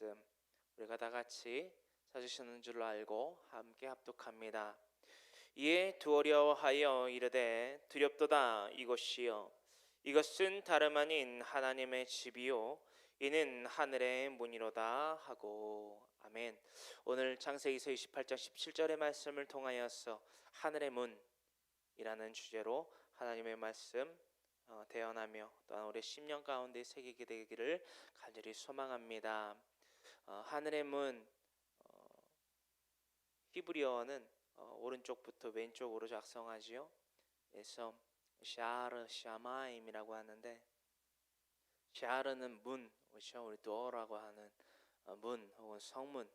말씀 우리가 다 같이 찾으시는 줄로 알고 함께 합독합니다. 이에 두려워하여 이르되 두렵도다 이것이요 이것은 다름 아닌 하나님의 집이요 이는 하늘의 문이로다 하고. 아멘. 오늘 창세기서 28장 17절의 말씀을 통하여서 하늘의 문이라는 주제로 하나님의 말씀 대언하며 또한 우리 10년 가운데 새기게 되기를 간절히 소망합니다. 하늘의 문, 히브리어는 오른쪽부터 왼쪽으로 작성하지요. 그래서 샤르 샤마임이라고 하는데, 샤르는 문, 그렇죠? 우리 도어라고 하는 문 혹은 성문을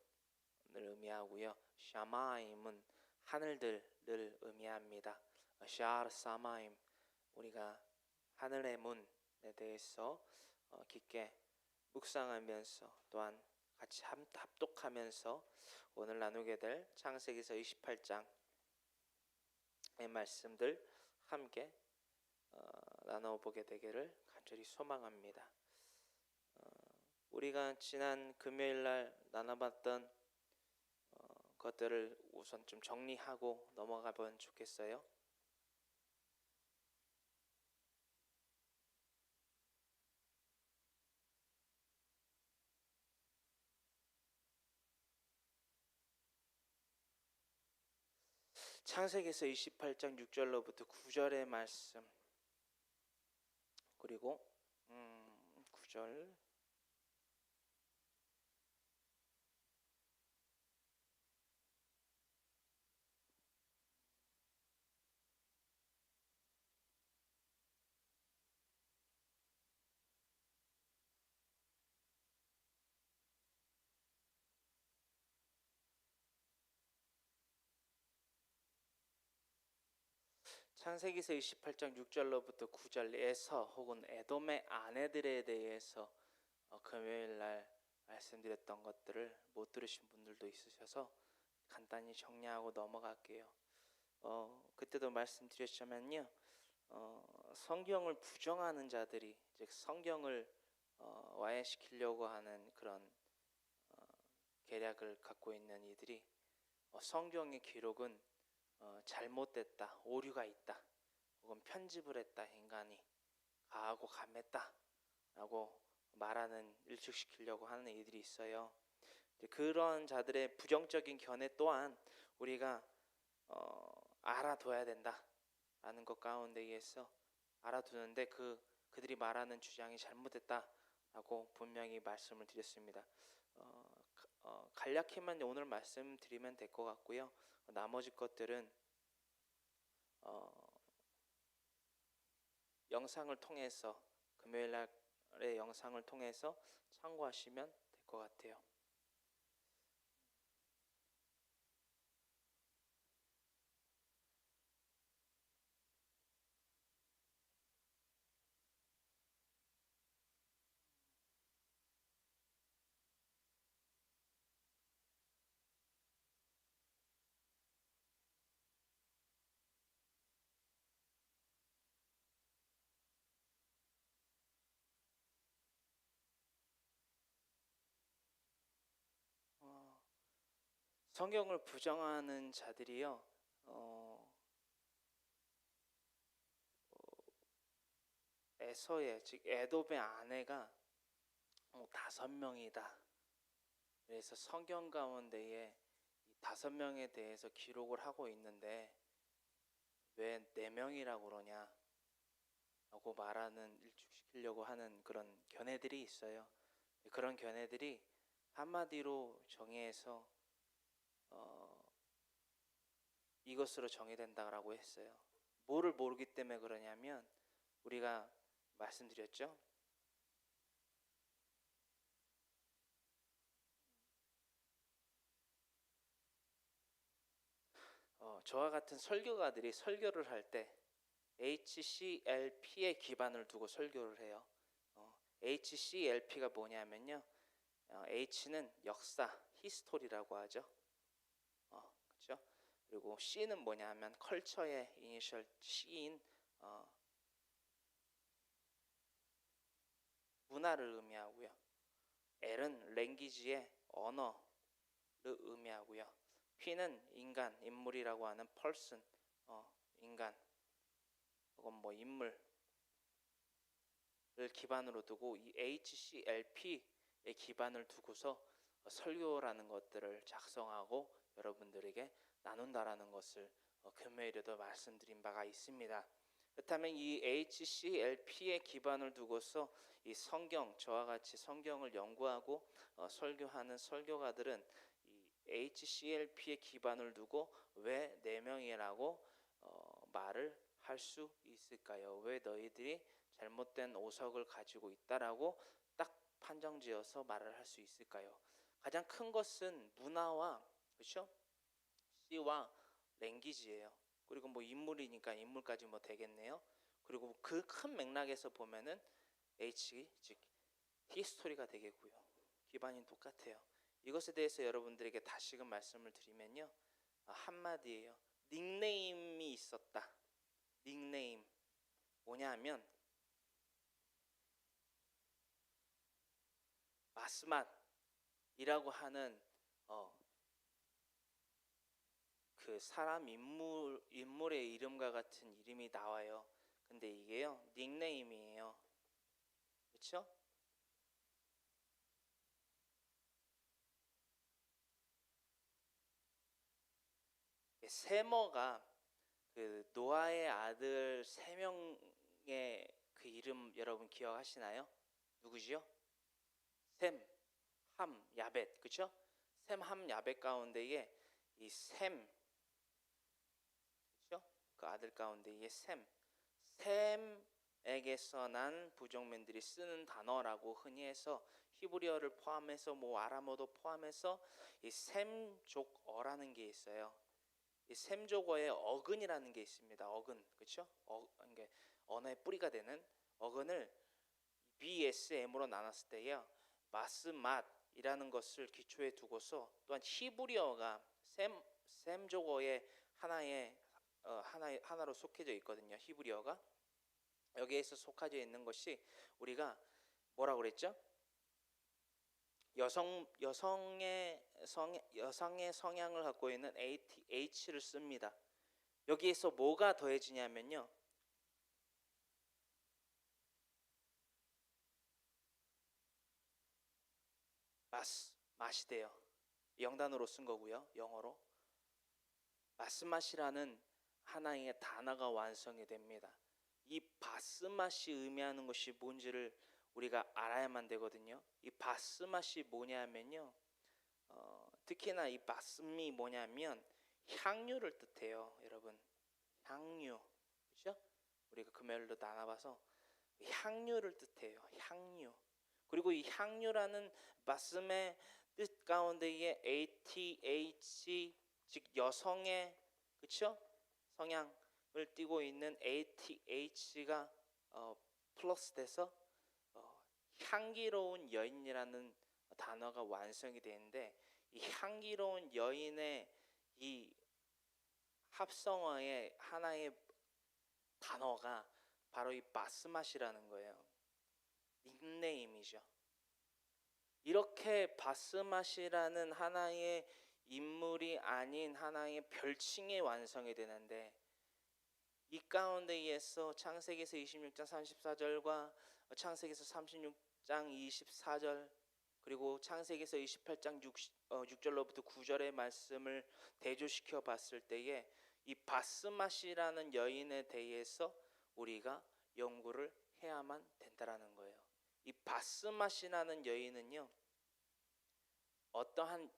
의미하고요. 샤마임은 하늘들을 의미합니다. 샤르 사마임, 우리가 하늘의 문에 대해서 깊게 묵상하면서 또한 같이 합독하면서 오늘 나누게 될 창세기서 28장의 말씀들 함께 나눠보게 되기를 간절히 소망합니다. 우리가 지난 금요일 날 나눠봤던 것들을 우선 좀 정리하고 넘어가 보면 좋겠어요. 창세기서 28장 6절로부터 9절의 말씀, 그리고 9절 창세기서 28장 6절로부터 9절에서 혹은 에돔의 아내들에 대해서 금요일 날 말씀드렸던 것들을 못 들으신 분들도 있으셔서 간단히 정리하고 넘어갈게요. 그때도 말씀드렸지만요, 성경을 부정하는 자들이, 즉 성경을 와해시키려고 하는 그런 계략을 갖고 있는 이들이 성경의 기록은 잘못됐다, 오류가 있다, 혹은 편집을 했다, 인간이 가하고 감했다 라고 말하는, 일축시키려고 하는 이들이 있어요. 그런 자들의 부정적인 견해 또한 우리가 알아둬야 된다라는 것 가운데에서 알아두는데 그들이 말하는 주장이 잘못됐다라고 분명히 말씀을 드렸습니다. 간략히만 오늘 말씀드리면 될 것 같고요. 나머지 것들은 영상을 통해서, 금요일 날의 영상을 통해서 참고하시면 될 것 같아요. 성경을 부정하는 자들이요, 에서의, 즉 에돔의 아내가 5명이다. 그래서 성경 가운데에 이 5명에 대해서 기록을 하고 있는데 왜 4명이라고 그러냐 라고 말하는, 일축시키려고 하는 그런 견해들이 있어요. 그런 견해들이 한마디로 정의해서 이것으로 정의된다라고 했어요. 뭐를 모르기 때문에 그러냐면, 우리가 말씀드렸죠. 저와 같은 설교가들이 설교를 할 때 HCLP에 기반을 두고 설교를 해요. HCLP가 뭐냐면요, H는 역사, 히스토리라고 하죠. 그렇죠? 그리고 C는 뭐냐면 컬처의 이니셜 C인 문화를 의미하고요. L은 랭귀지의 언어를 의미하고요. P는 인간, 인물이라고 하는 person, 인간 혹은 뭐 인물을 기반으로 두고 이 HCLP의 기반을 두고서 설교라는 것들을 작성하고 여러분들에게 나눈다라는 것을 금요일에도 말씀드린 바가 있습니다. 그렇다면 이 HCLP의 기반을 두고서 이 성경, 저와 같이 성경을 연구하고 설교하는 설교가들은 이 HCLP의 기반을 두고 왜 4명이라고 말을 할 수 있을까요? 왜 너희들이 잘못된 오석을 가지고 있다라고 딱 판정지어서 말을 할 수 있을까요? 가장 큰 것은 문화와, 그렇죠? C와 랭귀지예요. 그리고 뭐 인물이니까 인물까지 뭐 되겠네요. 그리고 그 큰 맥락에서 보면은 H, 즉 히스토리가 되겠고요. 기반이 똑같아요. 이것에 대해서 여러분들에게 다시금 말씀을 드리면요, 한마디예요. 닉네임이 있었다. 닉네임 뭐냐 하면 마스맛이라고 하는 그 사람 인물의 이름과 같은 이름이 나와요. 근데 이게요, 닉네임이에요. 그렇죠? 세머가 그 노아의 아들 3명의 그 이름 여러분 기억하시나요? 누구지요? 셈, 함, 야벳, 그렇죠? 셈, 함, 야벳 가운데에 이 셈, 그렇죠? 그 아들 가운데에 셈에게서 난 부족민들이 쓰는 단어라고 흔히 해서 히브리어를 포함해서 뭐 아람어도 포함해서 이 셈족어라는 게 있어요. 이 셈족어에 어근이라는 게 있습니다. 어근, 그렇죠? 이게 언어의 뿌리가 되는 어근을 BSM으로 나눴을 때요, 마스맛이라는 것을 기초에 두고서 또한 히브리어가 셈족어의 하나로 속해져 있거든요. 히브리어가 여기에서 속해져 있는 것이 우리가 뭐라고 그랬죠? 여성의 성향을 갖고 있는 H를 씁니다. 여기에서 뭐가 더해지냐면요, 맛이 돼요. 영단어로 쓴 거고요. 영어로 마스맛이라는 하나의 단어가 완성이 됩니다. 이 바스맛이 의미하는 것이 뭔지를 우리가 알아야만 되거든요. 이 바스맛이 뭐냐면요, 특히나 이 바스미 뭐냐면 향유를 뜻해요. 여러분, 향유, 그렇죠? 우리가 금요일로 나눠봐서 향유를 뜻해요. 향유. 그리고 이 향유라는 바스의 뜻 가운데에 ATH, 즉 여성의, 그렇죠? 성향을 띠고 있는 ATH가 플러스 돼서 향기로운 여인이라는 단어가 완성이 되는데, 이 향기로운 여인의 이 합성어의 하나의 단어가 바로 이 바스맛이라는 거예요. 닉네임이죠. 이렇게 바스맛이라는 하나의 인물이 아닌 하나의 별칭이 완성이 되는데, 이 가운데에서 창세기에서 26장 34절과 창세기에서 36장 24절 그리고 창세기에서 28장 6절로부터 9절의 말씀을 대조시켜 봤을 때에 이 바스맛이라는 여인에 대해서 우리가 연구를 해야만 된다라는 거예요. 이 바스맛이라는 여인은요, 어떠한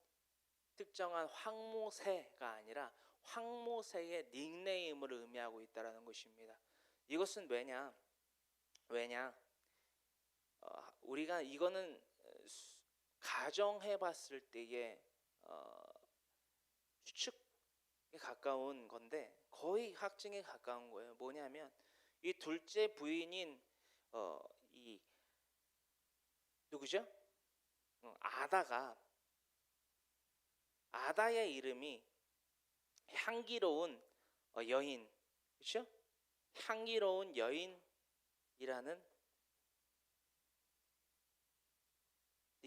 특정한 황모세가 아니라 황모세의 닉네임을 의미하고 있다라는 것입니다. 이것은 왜냐? 우리가 이거는 가정해봤을 때의 추측에 가까운 건데 거의 확증에 가까운 거예요. 뭐냐면 이 둘째 부인인 이 누구죠? 아다의 이름이 향기로운 여인, 그렇죠? 향기로운 여인이라는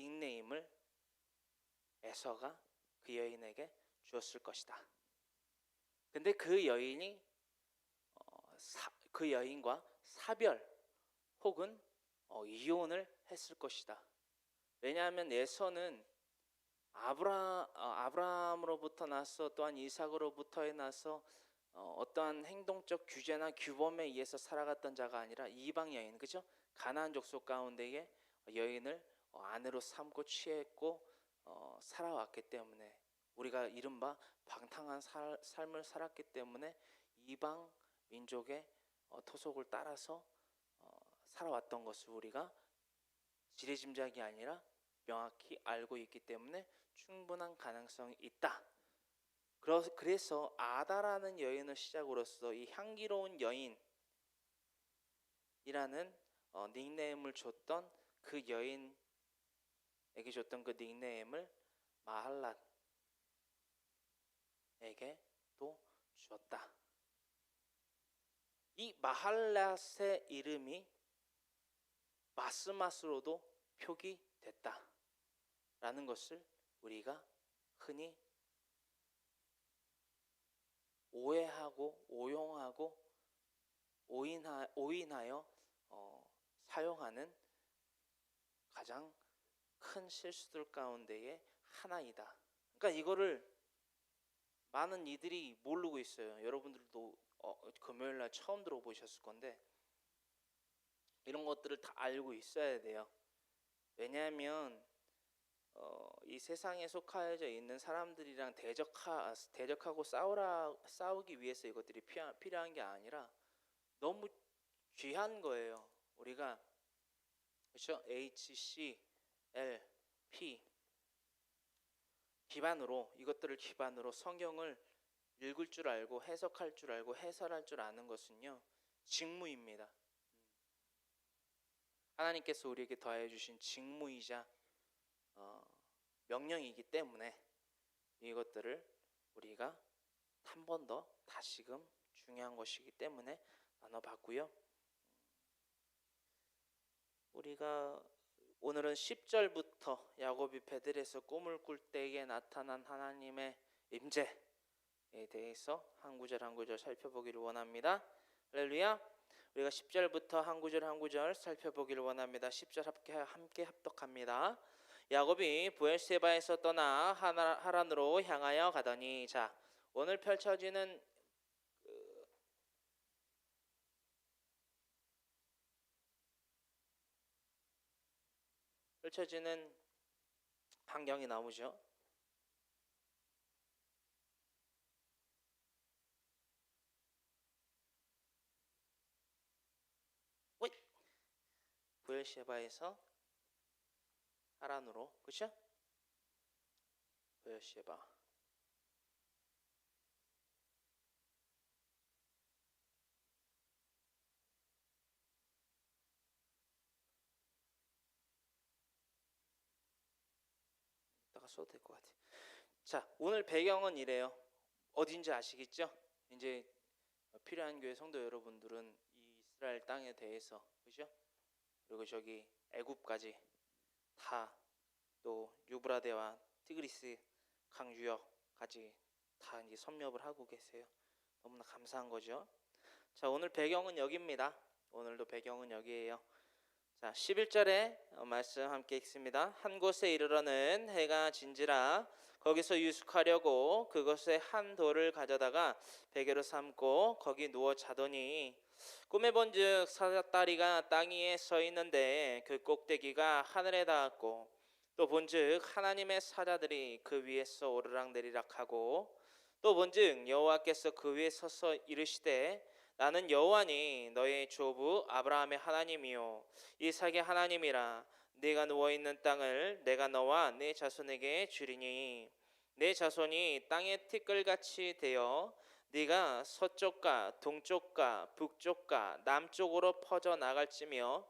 닉네임을 에서가 그 여인에게 주었을 것이다. 근데 그 여인이 그 여인과 사별 혹은 이혼을 했을 것이다. 왜냐하면 에서는 아브라함으로부터 나서 또한 이삭으로부터 나서 어떠한 행동적 규제나 규범에 의해서 살아갔던 자가 아니라 이방 여인, 그죠? 가나안 족속 가운데에 여인을 아내로 삼고 취했고 살아왔기 때문에, 우리가 이른바 방탕한 삶을 살았기 때문에 이방 민족의 토속을 따라서 살아왔던 것을 우리가 지레짐작이 아니라 명확히 알고 있기 때문에 충분한 가능성이 있다. 그래서 아다라는 여인을 시작으로서 이 향기로운 여인이라는 닉네임을 줬던 그 여인에게 줬던 그 닉네임을 마할랏에게 또 주었다. 이 마할랏의 이름이 마스맛으로도 표기됐다라는 것을 우리가 흔히 오해하고 오용하고 오인하여 사용하는 가장 큰 실수들 가운데의 하나이다. 그러니까 이거를 많은 이들이 모르고 있어요. 여러분들도 금요일날 처음 들어보셨을 건데 이런 것들을 다 알고 있어야 돼요. 왜냐하면 이 세상에 속하여져 있는 사람들이랑 대적하고 싸우기 위해서 이것들이 필요한 게 아니라 너무 귀한 거예요. 우리가 그렇죠? HCLP 이것들을 기반으로 성경을 읽을 줄 알고 해석할 줄 알고 해설할 줄 아는 것은요, 직무입니다. 하나님께서 우리에게 더해 주신 직무이자 명령이기 때문에 이것들을 우리가 한 번 더 다시금 중요한 것이기 때문에 나눠봤고요. 우리가 오늘은 10절부터 야곱이 베들에서 꿈을 꿀 때에 나타난 하나님의 임재에 대해서 한 구절 한 구절 살펴보기를 원합니다. 할렐루야. 우리가 10절부터 한 구절 한 구절 살펴보기를 원합니다. 10절 함께 합독합니다. 야곱이 브엘세바에서 떠나 하란으로 향하여 가더니, 자, 오늘 펼쳐지는 환경이 나오죠. 브엘세바에서 하란으로, 그렇죠? 브엘세바. 이따가 써도 될 것 같아요. 자, 오늘 배경은 이래요. 어딘지 아시겠죠? 이제 필요한 교회 성도 여러분들은 이 이스라엘 땅에 대해서, 그죠? 그리고 저기 애굽까지 다, 또 유브라데와 티그리스 강 유역까지 다 이제 섭렵을 하고 계세요. 너무나 감사한 거죠. 자, 오늘 배경은 여기입니다. 오늘도 배경은 여기에요. 자, 11절에 말씀 함께 읽습니다. 한 곳에 이르러는 해가 진지라 거기서 유숙하려고 그곳에 한 돌을 가져다가 베개로 삼고 거기 누워 자더니 꿈에 본즉 사다리가 땅 위에 서 있는데 그 꼭대기가 하늘에 닿았고 또 본즉 하나님의 사자들이 그 위에서 오르락내리락하고 또 본즉 여호와께서 그 위에 서서 이르시되 나는 여호와니 너의 조부 아브라함의 하나님이요 이삭의 하나님이라. 네가 누워있는 땅을 내가 너와 네 자손에게 주리니 네 자손이 땅의 티끌같이 되어 네가 서쪽과 동쪽과 북쪽과 남쪽으로 퍼져 나갈지며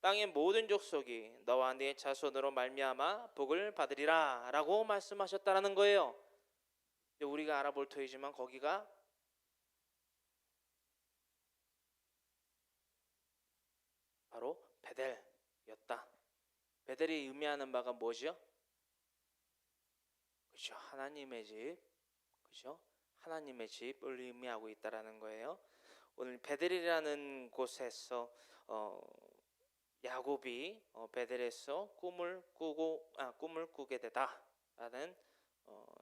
땅의 모든 족속이 너와 네 자손으로 말미암아 복을 받으리라 라고 말씀하셨다라는 거예요. 우리가 알아볼 터이지만 거기가 바로 베델이었다. 베델이 의미하는 바가 뭐죠? 그렇죠. 하나님의 집. 그렇죠. 하나님의 집을 의미하고 있다라는 거예요. 오늘 베델이라는 곳에서 야곱이 베델에서 꿈을 꾸게 되다라는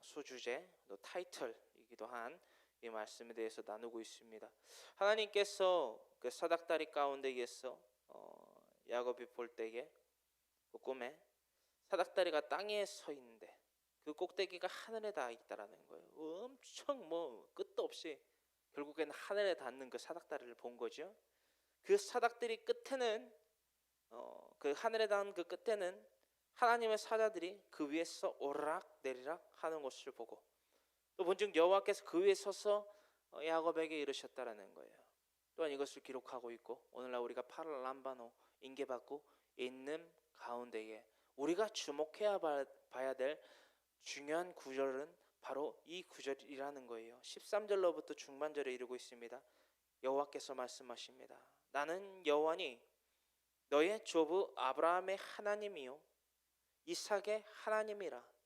소주제, 또 타이틀이기도 한 이 말씀에 대해서 나누고 있습니다. 하나님께서 그 사닥다리 가운데에서 야곱이 볼 때에 그 꿈에 사닥다리가 땅에 서 있는데 그 꼭대기가 하늘에 닿아 있다라는 거예요. 엄청 뭐 끝도 없이 결국에는 하늘에 닿는 그 사닥다리를 본 거죠. 그 사닥다리 끝에는 그 하늘에 닿은 그 끝에는 하나님의 사자들이 그 위에서 오르락 내리락 하는 것을 보고 또 본즉 여호와께서 그 위에 서서 야곱에게 이르셨다라는 거예요. 또한 이것을 기록하고 있고 오늘날 우리가 파랄람바노 인계받고 있는 가운데에 우리가 주목해야 봐야 될 중요한 구절은 바로 이 구절이라는 거예요. 13절로부터 중반절에 이르고 있습니다. 여호와께서 말씀하십니다. 나는 여호와니 너의 조부 아브라함의 하나님이요 이삭의 하나님이라.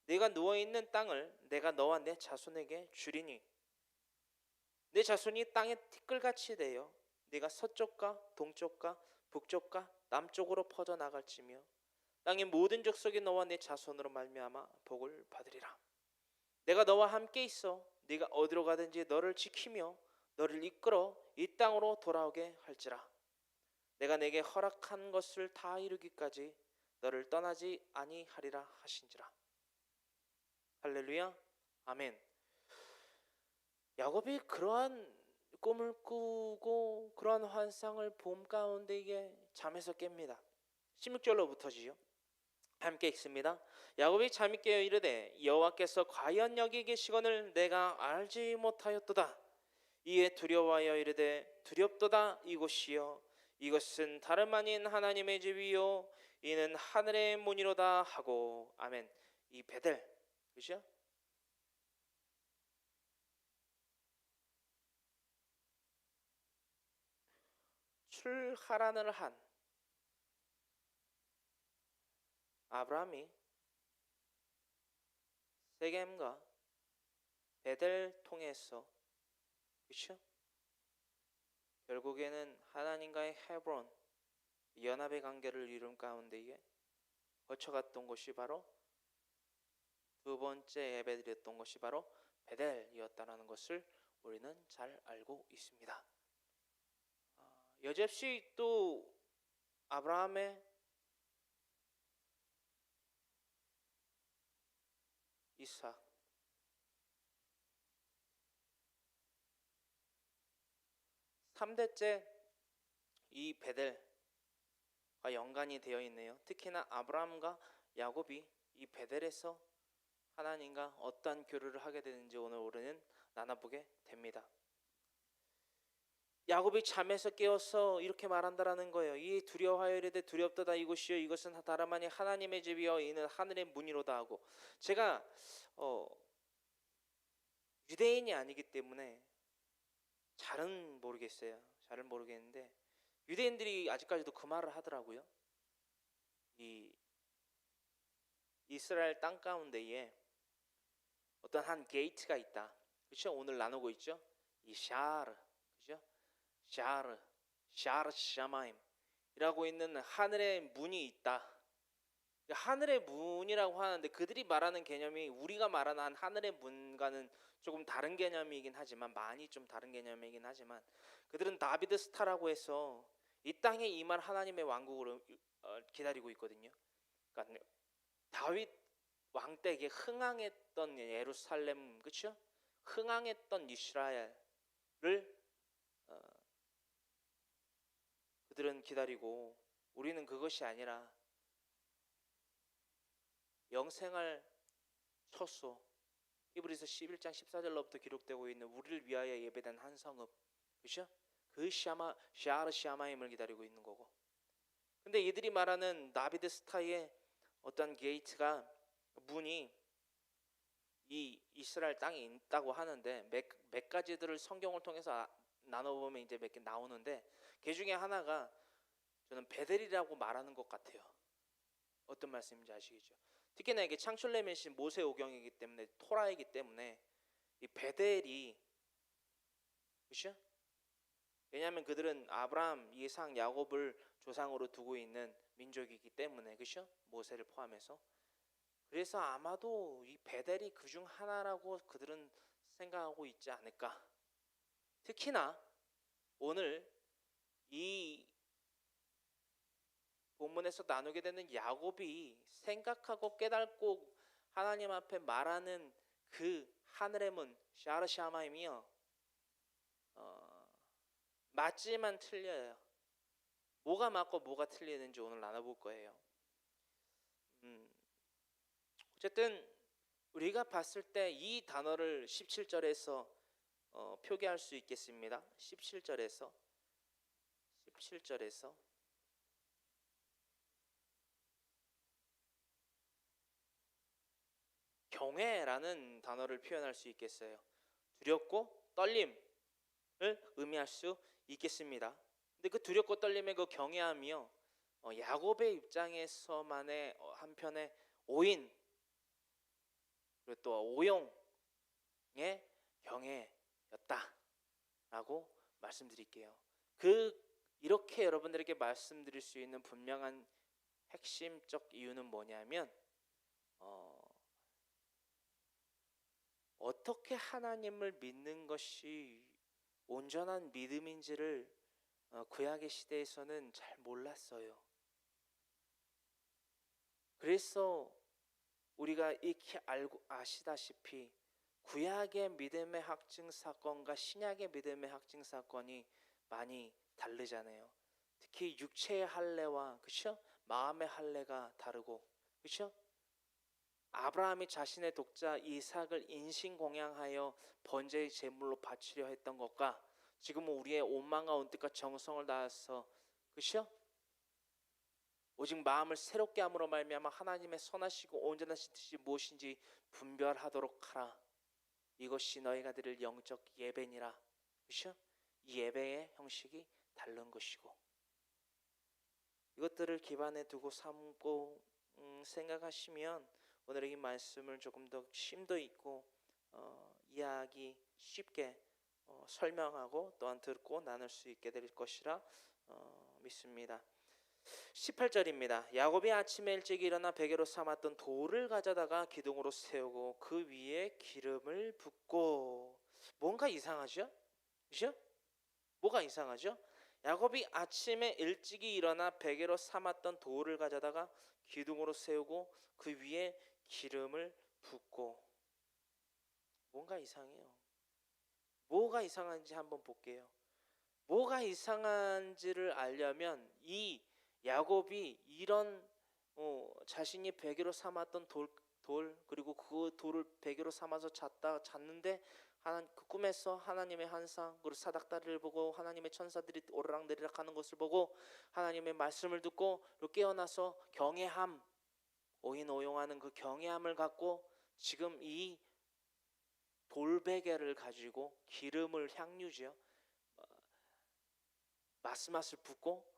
네가 누워있는 땅을 내가 너와 내 자손에게 주리니 내 자손이 땅의 티끌같이 되어 네가 서쪽과 동쪽과 북쪽과 남쪽으로 퍼져나갈지며 땅의 모든 족속이 너와 내 자손으로 말미암아 복을 받으리라. 내가 너와 함께 있어 네가 어디로 가든지 너를 지키며 너를 이끌어 이 땅으로 돌아오게 할지라. 내가 내게 허락한 것을 다 이루기까지 너를 떠나지 아니하리라 하신지라. 할렐루야, 아멘. 야곱이 그러한 꿈을 꾸고 그러한 환상을 봄 가운데에 잠에서 깹니다. 16절로부터지요. 함께 읽습니다. 야곱이 잠이 깨어 이르되 여호와께서 과연 여기 계시거늘 내가 알지 못하였도다. 이에 두려워하여 이르되 두렵도다. 이곳이여 이것은 다름 아닌 하나님의 집이요 이는 하늘의 문이로다 하고. 아멘. 이 베델, 그죠? 출하란을 한 아브라함이 세겜과 베델 통해서, 그렇죠? 결국에는 하나님과의 헤브론 연합의 관계를 이룬 가운데에 거쳐갔던 곳이 바로 두 번째 예배드렸던 것이 바로 베델이었다는 것을 우리는 잘 알고 있습니다. 여접시 또 아브라함의 이삭, 삼대째 이 베델과 연관이 되어 있네요. 특히나 아브라함과 야곱이 이 베델에서 하나님과 어떠한 교류를 하게 되는지 오늘 우리는 나눠보게 됩니다. 야곱이 잠에서 깨어서 이렇게 말한다라는 거예요. 이 두려워하여 이르되 두렵도다. 이곳이여 이것은 다름 아닌 하나님의 집이여 이는 하늘의 문이로다 하고. 제가 유대인이 아니기 때문에 잘은 모르겠어요. 잘은 모르겠는데 유대인들이 아직까지도 그 말을 하더라고요. 이 이스라엘 땅 가운데에 어떤 한 게이트가 있다. 그렇죠? 오늘 나누고 있죠. 이 샤르, 그렇죠? 샤르 샤마임이라고 있는 하늘의 문이 있다. 하늘의 문이라고 하는데 그들이 말하는 개념이 우리가 말하는 하늘의 문과는 조금 다른 개념이긴 하지만 많이 좀 다른 개념이긴 하지만 그들은 다비드 스타라고 해서 이 땅에 임할 하나님의 왕국을 기다리고 있거든요. 그러니까 다윗 왕 때에 흥왕했던 예루살렘, 그렇죠? 흥왕했던 이스라엘을 그들은 기다리고 우리는 그것이 아니라 영생할 처소 히브리서 11장 14절로부터 기록되고 있는 우리를 위하여 예배된 한 성읍, 그렇죠? 그 샤르 샤마임을 기다리고 있는 거고. 근데 이들이 말하는 다비드 스타의 어떤 게이트가 문이 이 이스라엘 땅에 있다고 하는데 몇 가지들을 성경을 통해서 나눠보면 이제 몇 개 나오는데 그 중에 하나가 저는 베델이라고 말하는 것 같아요. 어떤 말씀인지 아시겠죠? 특히나 이게 창출레멘신 모세 오경이기 때문에 토라이기 때문에 이 베델이 그렇죠? 왜냐하면 그들은 아브라함, 이삭, 야곱을 조상으로 두고 있는 민족이기 때문에 그렇죠? 모세를 포함해서 그래서 아마도 이 베델이 그중 하나라고 그들은 생각하고 있지 않을까. 특히나 오늘 이 본문에서 나누게 되는 야곱이 생각하고 깨닫고 하나님 앞에 말하는 그 하늘의 문 샤르샤마임이요 맞지만 틀려요. 뭐가 맞고 뭐가 틀리는지 오늘 나눠볼 거예요. 어쨌든 우리가 봤을 때 이 단어를 17절에서 표기할 수 있겠습니다. 17절에서 경외라는 단어를 표현할 수 있겠어요. 두렵고 떨림을 의미할 수 있겠습니다. 근데 그 두렵고 떨림의 그 경외함이요 야곱의 입장에서만의 한편의 오인 그리고 또 오용의 경외였다라고 말씀드릴게요. 이렇게 여러분들에게 말씀드릴 수 있는 분명한 핵심적 이유는 뭐냐면 어떻게 하나님을 믿는 것이 온전한 믿음인지를 구약의 시대에서는 잘 몰랐어요. 그래서 우리가 익히 알고 아시다시피 구약의 믿음의 확증 사건과 신약의 믿음의 확증 사건이 많이 다르잖아요. 특히 육체의 할례와 그렇죠? 마음의 할례가 다르고 그렇죠? 아브라함이 자신의 독자 이삭을 인신공양하여 번제의 제물로 바치려 했던 것과 지금은 우리의 온망과 온뜻과 정성을 다해서 그렇죠? 오직 마음을 새롭게 함으로 말미암아 하나님의 선하시고 온전하신 뜻이 무엇인지 분별하도록 하라. 이것이 너희가 드릴 영적 예배니라. 그렇죠? 이 예배의 형식이 다른 것이고 이것들을 기반에 두고 삼고 생각하시면 오늘의 이 말씀을 조금 더 심도 있고 이해하기 쉽게 설명하고 또한 듣고 나눌 수 있게 될 것이라 믿습니다. 18절입니다. 야곱이 아침에 일찍 일어나 베개로 삼았던 돌을 가져다가 기둥으로 세우고 그 위에 기름을 붓고 뭔가 이상하죠? 그죠? 뭐가 이상하죠? 야곱이 아침에 일찍이 일어나 베개로 삼았던 돌을 가져다가 기둥으로 세우고 그 위에 기름을 붓고 뭔가 이상해요. 뭐가 이상한지 한번 볼게요. 뭐가 이상한지를 알려면 이 야곱이 이런 자신이 베개로 삼았던 돌 그리고 그 돌을 베개로 삼아서 잤는데 그 꿈에서 하나님의 환상 그리고 사닥다리를 보고 하나님의 천사들이 오르락내리락 하는 것을 보고 하나님의 말씀을 듣고 깨어나서 경외함 오인오용하는 그 경외함을 갖고 지금 이 돌베개를 가지고 기름을 향유죠 마스맛을 붓고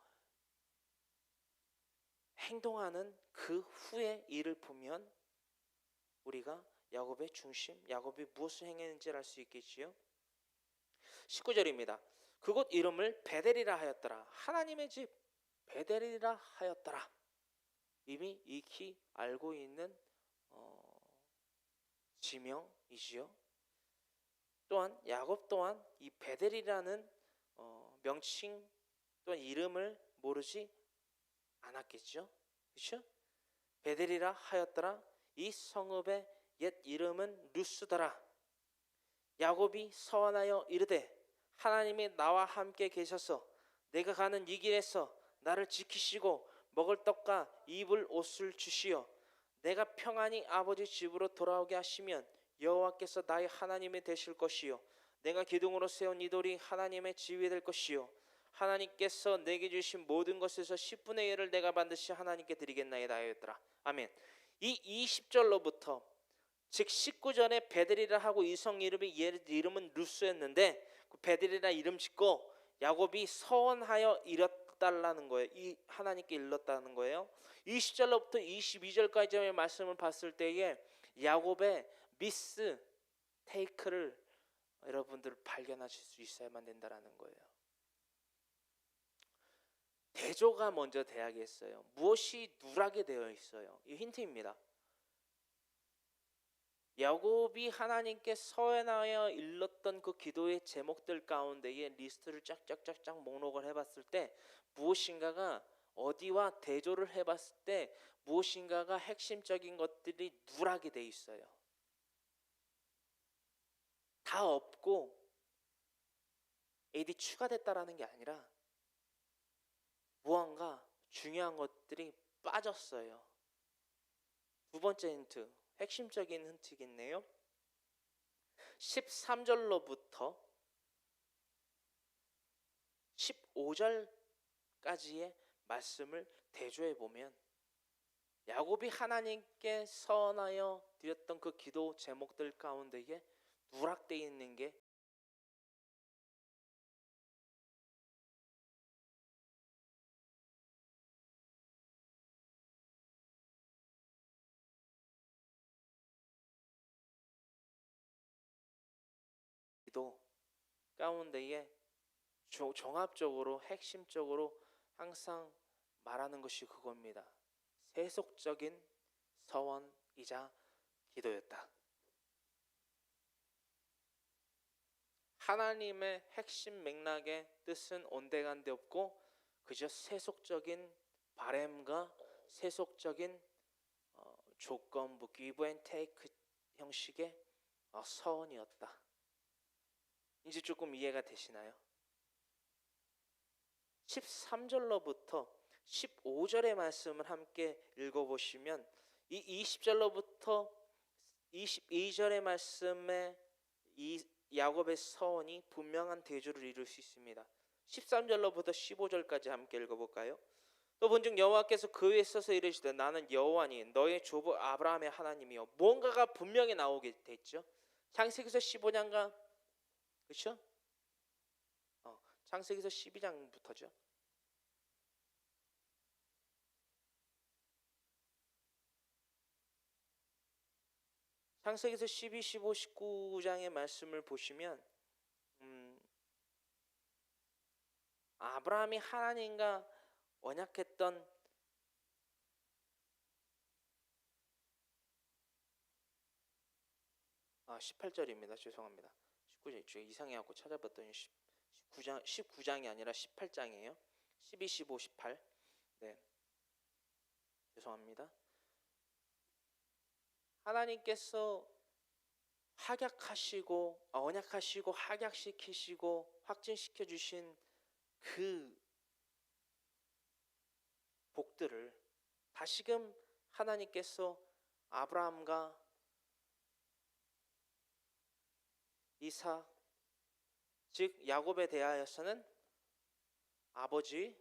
행동하는 그 후의 일을 보면 우리가 야곱의 중심, 야곱이 무엇을 행했는지를 알 수 있겠지요. 19절입니다. 그곳 이름을 베델이라 하였더라. 하나님의 집 베델이라 하였더라. 이미 익히 알고 있는 지명이지요. 또한 야곱 또한 이 베델이라는 명칭 또한 이름을 모르지 않았겠죠. 그렇죠? 베델이라 하였더라. 이 성읍의 옛 이름은 루스더라. 야곱이 서원하여 이르되 하나님이 나와 함께 계셔서 내가 가는 이 길에서 나를 지키시고 먹을 떡과 입을 옷을 주시어 내가 평안히 아버지 집으로 돌아오게 하시면 여호와께서 나의 하나님이 되실 것이요 내가 기둥으로 세운 이 돌이 하나님의 집이 될 것이요 하나님께서 내게 주신 모든 것에서 10분의 1을 내가 반드시 하나님께 드리겠나이다 하였더라. 아멘. 이 20절로부터 즉 19절에 베델이라 하고 이성 이름이 이름은 루스였는데 그 베델이라 이름 짓고 야곱이 서원하여 일렀다라는 거예요. 이 하나님께 일렀다는 거예요. 20절로부터 22절까지의 말씀을 봤을 때에 야곱의 미스 테이크를 여러분들 발견하실 수 있어야만 된다라는 거예요. 대조가 먼저 돼야겠어요. 무엇이 누락이 되어 있어요. 이 힌트입니다. 야곱이 하나님께 서원하여 일렀던 그 기도의 제목들 가운데에 리스트를 쫙쫙쫙쫙 목록을 해봤을 때 무엇인가가 어디와 대조를 해봤을 때 무엇인가가 핵심적인 것들이 누락이 돼 있어요. 다 없고 AD 추가됐다라는 게 아니라 무언가 중요한 것들이 빠졌어요. 두 번째 힌트, 핵심적인 힌트겠네요. 13절로부터 15절까지의 말씀을 대조해 보면 야곱이 하나님께 서원하여 드렸던 그 기도 제목들 가운데에 누락되어 있는 게 기도 가운데에 종합적으로 핵심적으로 항상 말하는 것이 그겁니다. 세속적인 서원이자 기도였다. 하나님의 핵심 맥락의 뜻은 온데간데 없고 그저 세속적인 바램과 세속적인 조건부 give and take 형식의 서원이었다. 이제 조금 이해가 되시나요? 13절로부터 15절의 말씀을 함께 읽어보시면 이 20절로부터 22절의 말씀에 이 야곱의 서원이 분명한 대조를 이룰 수 있습니다. 13절로부터 15절까지 함께 읽어볼까요? 또 본즉 여호와께서 그 위에 서서 이르시되 나는 여호와니 너의 조부 아브라함의 하나님이요. 뭔가가 분명히 나오게 됐죠. 창세기서 15장과 그렇죠? 창세기서 12장부터죠. 창세기서 12, 15, 19장의 말씀을 보시면 아브라함이 하나님과 언약했던 18절입니다. 죄송합니다. 19절 이상해갖고 찾아봤더니 19장이 아니라 18장이에요. 12, 15, 18. 네, 죄송합니다. 하나님께서 언약하시고 확약시키시고 확증시켜 주신 그 복들을 다시금 하나님께서 아브라함과 이삭 즉 야곱에 대하여서는 아버지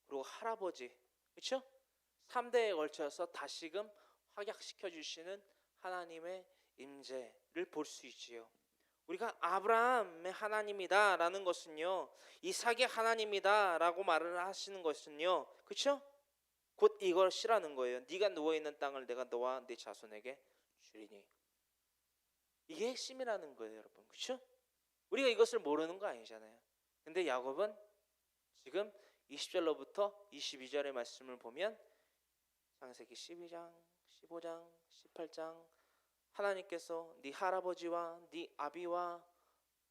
그리고 할아버지 그렇죠? 3대에 걸쳐서 다시금 확약시켜 주시는 하나님의 임재를 볼 수 있지요. 우리가 아브라함의 하나님이다 라는 것은요 이삭의 하나님이다 라고 말을 하시는 것은요 그렇죠? 곧 이것이라는 거예요. 네가 누워있는 땅을 내가 너와 네 자손에게 주리니. 이게 핵심이라는 거예요 여러분. 그렇죠? 우리가 이것을 모르는 거 아니잖아요. 근데 야곱은 지금 20절로부터 22절의 말씀을 보면 창세기 12장 15장 18장 하나님께서 네 할아버지와 네 아비와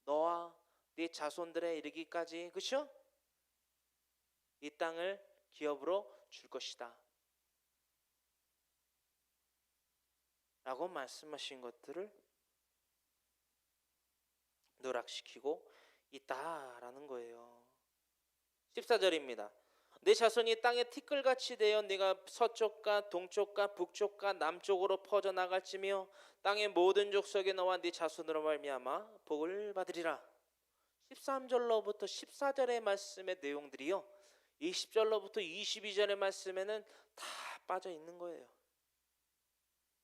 너와 네 자손들에 이르기까지 그렇죠? 이 땅을 기업으로 줄 것이다 라고 말씀하신 것들을 누락시키고 있다라는 거예요. 14절입니다. 내 자손이 땅에 티끌같이 되어 네가 서쪽과 동쪽과 북쪽과 남쪽으로 퍼져나갈지며 땅의 모든 족속에 너와 네 자손으로 말미암아 복을 받으리라. 13절로부터 14절의 말씀의 내용들이요 20절로부터 22절의 말씀에는 다 빠져 있는 거예요.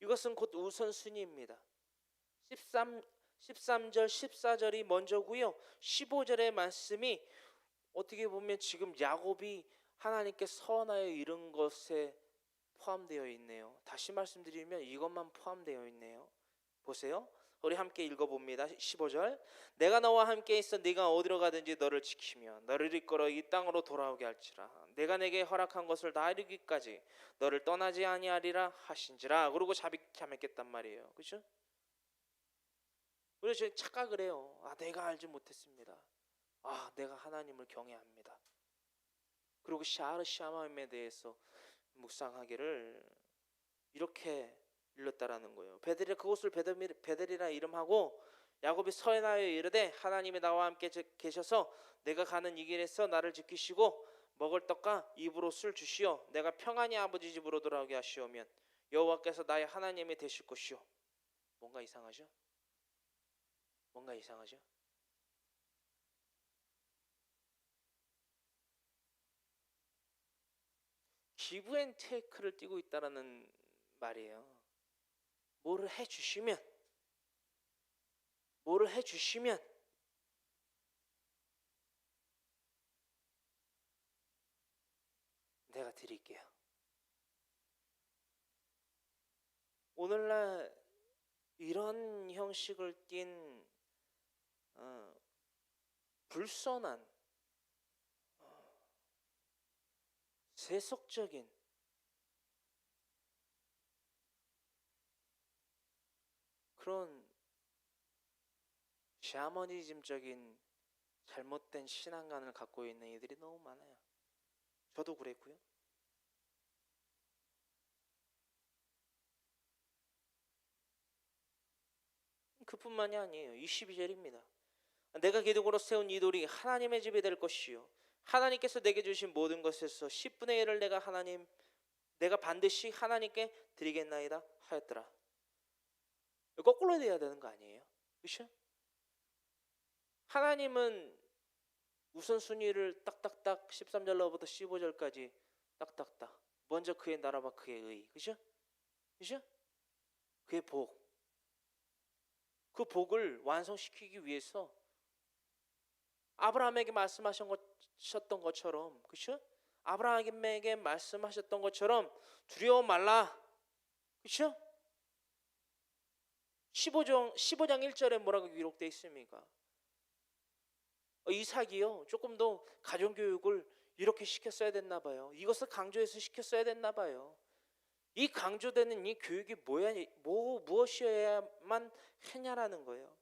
이것은 곧 우선순위입니다. 13절 14절이 먼저고요 15절의 말씀이 어떻게 보면 지금 야곱이 하나님께 서원하여 이룬 것에 포함되어 있네요. 다시 말씀드리면 이것만 포함되어 있네요. 보세요. 우리 함께 읽어봅니다. 15절. 내가 너와 함께 있어 네가 어디로 가든지 너를 지키며 너를 이끌어 이 땅으로 돌아오게 할지라. 내가 내게 허락한 것을 다 이루기까지 너를 떠나지 아니하리라 하신지라. 그러고 자비케 맺겠단 말이에요. 그렇죠? 우리가 지금 착각을 해요. 내가 알지 못했습니다. 내가 하나님을 경외합니다. 그리고 샤르 샤마임에 대해서 묵상하기를 이렇게 일렀다라는 거예요. 베델이 그곳을 베델이라 이름하고 야곱이 서행하여 이르되 하나님이 나와 함께 계셔서 내가 가는 이 길에서 나를 지키시고 먹을 떡과 입으로 술 주시어 내가 평안히 아버지 집으로 돌아오게 하시오면 여호와께서 나의 하나님이 되실 것이요. 뭔가 이상하죠? 뭔가 이상하죠? 기브 앤 테이크를 띠고 있다라는 말이에요. 뭐를 해주시면 내가 드릴게요. 오늘날 이런 형식을 띤 불선한 세속적인 그런 샤머니즘적인 잘못된 신앙관을 갖고 있는 이들이 너무 많아요. 저도 그랬고요. 그뿐만이 아니에요. 22절입니다. 내가 기둥으로 세운 이 돌이 하나님의 집이 될 것이요 하나님께서 내게 주신 모든 것에서 10분의 1을 내가 반드시 하나님께 드리겠나이다 하였더라. 거꾸로 돼야 되는 거 아니에요? 그렇죠? 하나님은 우선순위를 딱딱딱 13절로부터 15절까지 딱딱딱 먼저 그의 나라와 그의 의, 그죠? 그의 복, 그 복을 완성시키기 위해서 아브라함에게 말씀하셨던 것처럼, 그죠? 아브라함에게 말씀하셨던 것처럼 두려워 말라, 그죠? 15장 1절에 뭐라고 기록되어 있습니까? 이삭이요 조금 더 가정교육을 이렇게 시켰어야 됐나 봐요. 이것을 강조해서 시켰어야 됐나 봐요. 이 강조되는 이 교육이 무엇이어야만 했냐라는 거예요.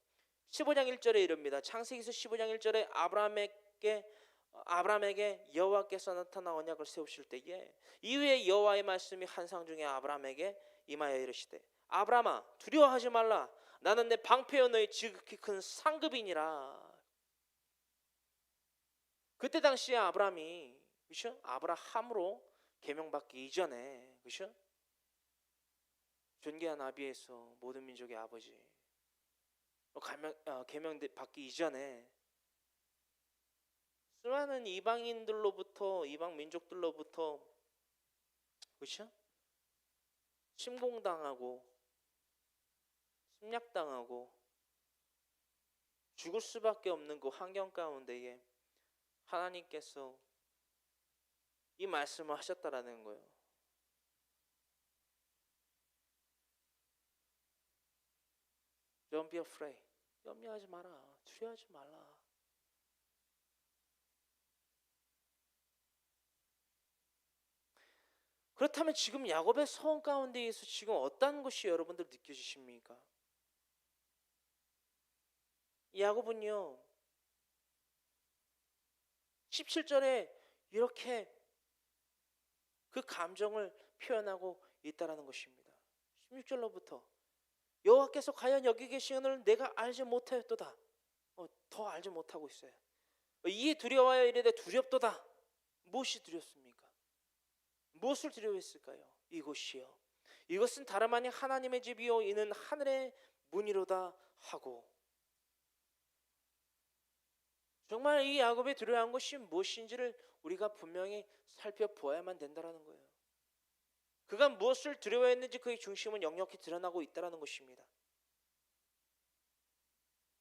15장 1절에 이릅니다. 창세기서 15장 1절에 아브라함에게 여호와께서 나타나 언약을 세우실 때에 이후에 여호와의 말씀이 환상 중에 아브라함에게 임하여 이르시되 아브라함아 두려워하지 말라 나는 내 방패여 너의 지극히 큰 상급이니라. 그때 당시에 아브라함이 그렇죠? 아브라함으로 계명받기 이전에 그렇죠? 존귀한 아비에서 모든 민족의 아버지 계명 받기 이전에 수많은 이방인들로부터 이방 민족들로부터 그렇죠? 침공당하고 침략당하고 죽을 수밖에 없는 그 환경 가운데에 하나님께서 이 말씀을 하셨다라는 거예요. Don't be afraid. 염려하지 마라. 두려워하지 말라. 그렇다면 지금 야곱의 서원 가운데에서 지금 어떤 것이 여러분들 느껴지십니까? 야곱은요 17절에 이렇게 그 감정을 표현하고 있다라는 것입니다. 16절로부터 여호와께서 과연 여기 계시는을 내가 알지 못하였도다. 더 알지 못하고 있어요. 이에 두려워하여 이르되 두렵도다. 무엇이 두렵습니까? 무엇을 두려워했을까요? 이곳이요 이것은 다름 아닌 하나님의 집이요 이는 하늘의 문이로다 하고 정말 이 야곱이 두려워한 것이 무엇인지를 우리가 분명히 살펴보아야만 된다는 거예요. 그가 무엇을 두려워했는지 그의 중심은 역력히 드러나고 있다는 것입니다.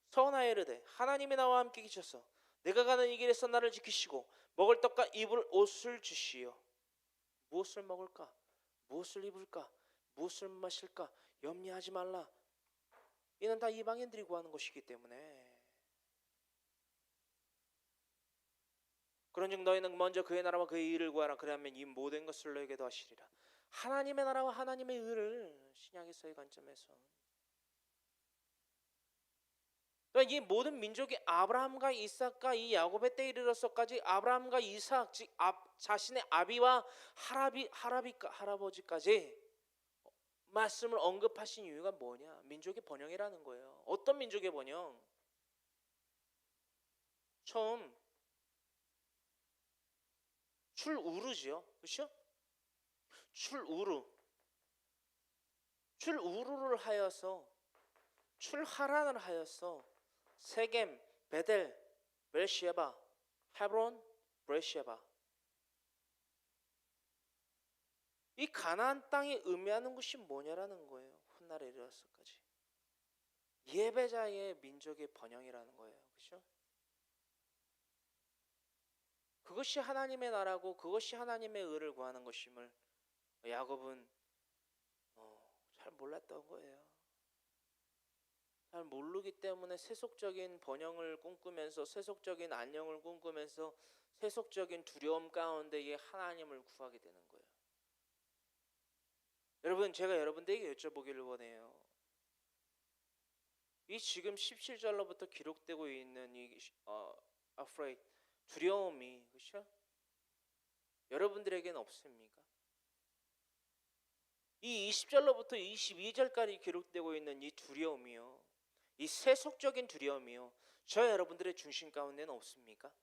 서원하여 이르되 하나님이 나와 함께 계셔서 내가 가는 이 길에서 나를 지키시고 먹을 떡과 입을 옷을 주시오. 무엇을 먹을까? 무엇을 입을까? 무엇을 마실까? 염려하지 말라. 이는 다 이방인들이 구하는 것이기 때문에. 그런즉 너희는 먼저 그의 나라와 그의 의를 구하라. 그리하면 이 모든 것을 너에게 더하시리라. 하나님의 나라와 하나님의 의를 신약에서의 관점에서 이 모든 민족이 아브라함과 이삭과 이 야곱의 때에 이르러서까지 아브라함과 이삭 즉 자신의 아비와 할아버지까지 말씀을 언급하신 이유가 뭐냐? 민족의 번영이라는 거예요. 어떤 민족의 번영? 처음 출우르죠. 그렇죠? 출우르를 하여서 출하란을 하여서 세겜, 베델, 베르시eba, 헤브론, 베르시eba. 이 가나안 땅이 의미하는 것이 뭐냐라는 거예요. 훗날에 이르러서까지 예배자의 민족의 번영이라는 거예요. 그렇죠? 그것이 하나님의 나라고 그것이 하나님의 의를 구하는 것임을 야곱은 잘 몰랐던 거예요. 잘 모르기 때문에 세속적인 번영을 꿈꾸면서 세속적인 안녕을 꿈꾸면서 세속적인 두려움 가운데에 하나님을 구하게 되는 거예요. 여러분, 제가 여러분들에게 여쭤보기를 원해요. 이 지금 17절로부터 기록되고 있는 이 afraid, 두려움이, 그렇죠? 여러분들에게는 없습니까? 이 20절로부터 22절까지 기록되고 있는 이 두려움이요, 이 세속적인 두려움이요, 저 여러분들의 중심 가운데는 없습니까?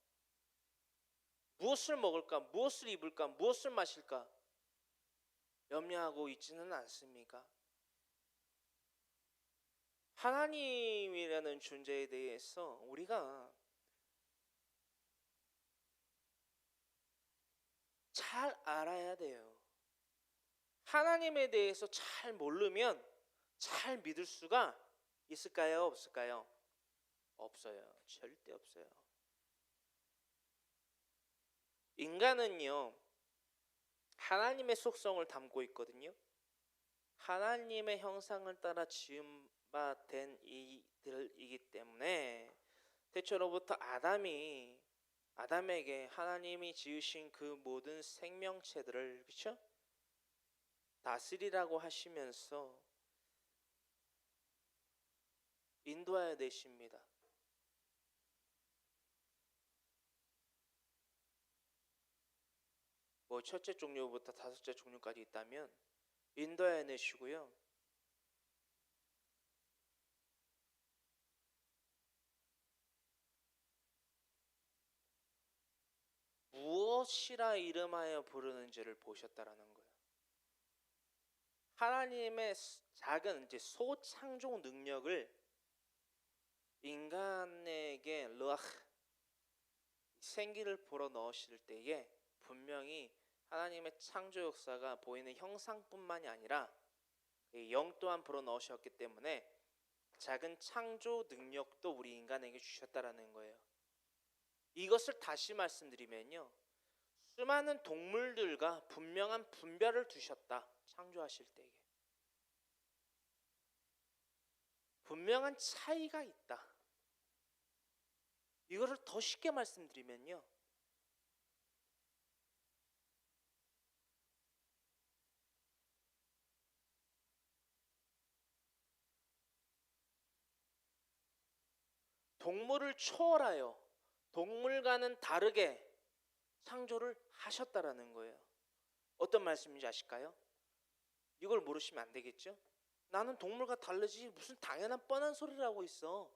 무엇을 먹을까? 무엇을 입을까? 무엇을 마실까? 염려하고 있지는 않습니까? 하나님이라는 존재에 대해서 우리가 잘 알아야 돼요. 하나님에 대해서 잘 모르면 잘 믿을 수가 있을까요? 없을까요? 없어요. 절대 없어요. 인간은요, 하나님의 속성을 담고 있거든요. 하나님의 형상을 따라 지음 바 된 이들이기 때문에 태초로부터 아담에게 하나님이 지으신 그 모든 생명체들을, 그렇죠? 다스리라고 하시면서 인도하여 내십니다. 뭐 첫째 종류부터 다섯째 종류까지 있다면 인도하여 내시고요. 무엇이라 이름하여 부르는지를 보셨다라는 거예요. 하나님의 작은 이제 소창조 능력을 인간에게 생기를 불어 넣으실 때에 분명히 하나님의 창조 역사가 보이는 형상뿐만이 아니라 영 또한 불어 넣으셨기 때문에 작은 창조 능력도 우리 인간에게 주셨다라는 거예요. 이것을 다시 말씀드리면요, 수많은 동물들과 분명한 분별을 두셨다. 창조하실 때에 분명한 차이가 있다. 이것을 더 쉽게 말씀드리면요, 동물을 초월하여 동물과는 다르게 창조를 하셨다라는 거예요. 어떤 말씀인지 아실까요? 이걸 모르시면 안 되겠죠? 나는 동물과 다르지 무슨 당연한 뻔한 소리를 하고 있어.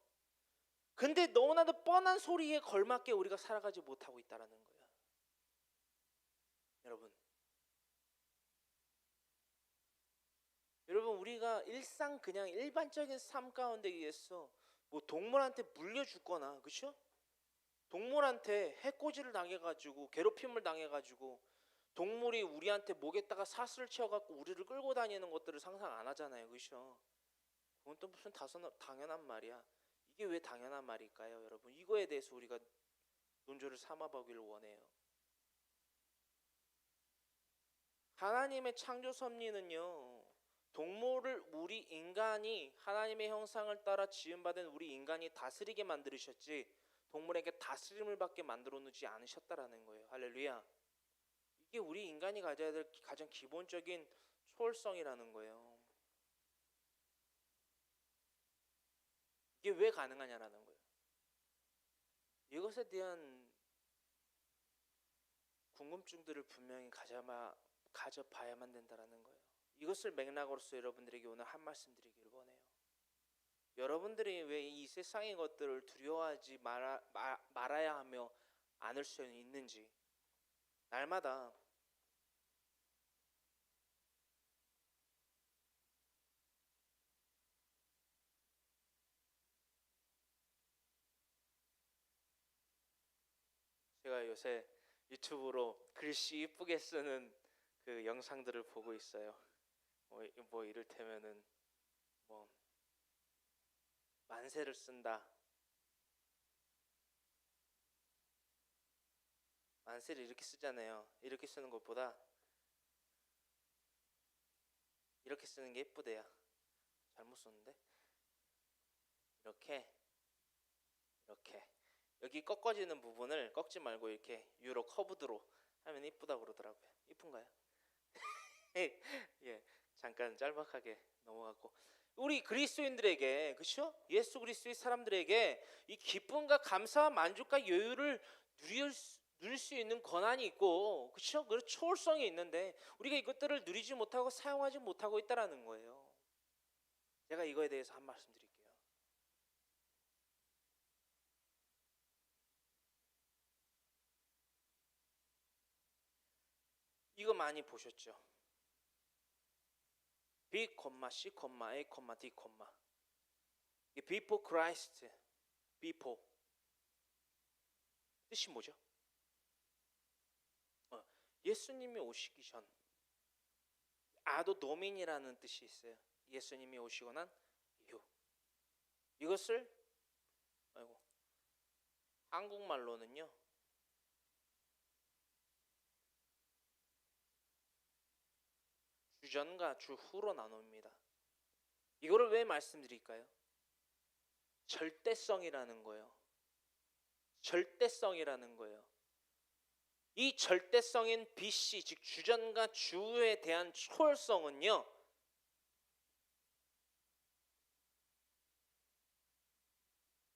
근데 너무나도 뻔한 소리에 걸맞게 우리가 살아가지 못하고 있다라는 거예요. 여러분 우리가 일상 그냥 일반적인 삶 가운데 의해서 뭐 동물한테 물려죽거나, 그렇죠? 동물한테 해코지를 당해가지고 괴롭힘을 당해가지고 동물이 우리한테 목에다가 사슬을 채워갖고 우리를 끌고 다니는 것들을 상상 안 하잖아요, 그렇죠? 그건 또 무슨 당연한 말이야. 이게 왜 당연한 말일까요, 여러분? 이거에 대해서 우리가 논조를 삼아보기를 원해요. 하나님의 창조 섭리는요, 동물을 우리 인간이 하나님의 형상을 따라 지음받은 우리 인간이 다스리게 만들으셨지 동물에게 다스림을 받게 만들어 놓지 않으셨다라는 거예요. 할렐루야. 이게 우리 인간이 가져야 될 가장 기본적인 초월성이라는 거예요. 이게 왜 가능하냐라는 거예요. 이것에 대한 궁금증들을 분명히 가져봐야만 된다라는 거예요. 이것을 맥락으로서 여러분들에게 오늘 한 말씀 드리기를 원해요. 여러분들이 왜 이 세상의 것들을 두려워하지 말아야 하며 않을 수 있는지, 날마다 제가 요새 유튜브로 글씨 이쁘게 쓰는 그 영상들을 보고 있어요. 뭐 이를테면은 뭐 만세를 쓴다. 만세를 이렇게 쓰잖아요. 이렇게 쓰는 것보다 이렇게 쓰는 게 예쁘대요. 잘못 썼는데 이렇게 여기 꺾어지는 부분을 꺾지 말고 이렇게 유로 커브드로 하면 이쁘다고 그러더라고요. 이쁜가요? 예, 잠깐 짤막하게 넘어가고 우리 그리스도인들에게 그렇죠? 예수 그리스도의 사람들에게 이 기쁨과 감사와 만족과 여유를 누릴 수 있는 권한이 있고 그렇죠? 그런 초월성이 있는데 우리가 이것들을 누리지 못하고 사용하지 못하고 있다라는 거예요. 제가 이거에 대해서 한 말씀 드릴게요. 이거 많이 보셨죠? B, C, A, D, 이게 before Christ, before 뜻이 뭐죠? 예수님이 오시기 전 아도 도민이라는 뜻이 있어요. 예수님이 오시고 난 이후 이것을 한국말로는요 주전과 주후로 나눕니다. 이거를 왜 말씀드릴까요? 절대성이라는 거예요. 절대성이라는 거예요. 이 절대성인 BC 즉 주전과 주후에 대한 초월성은요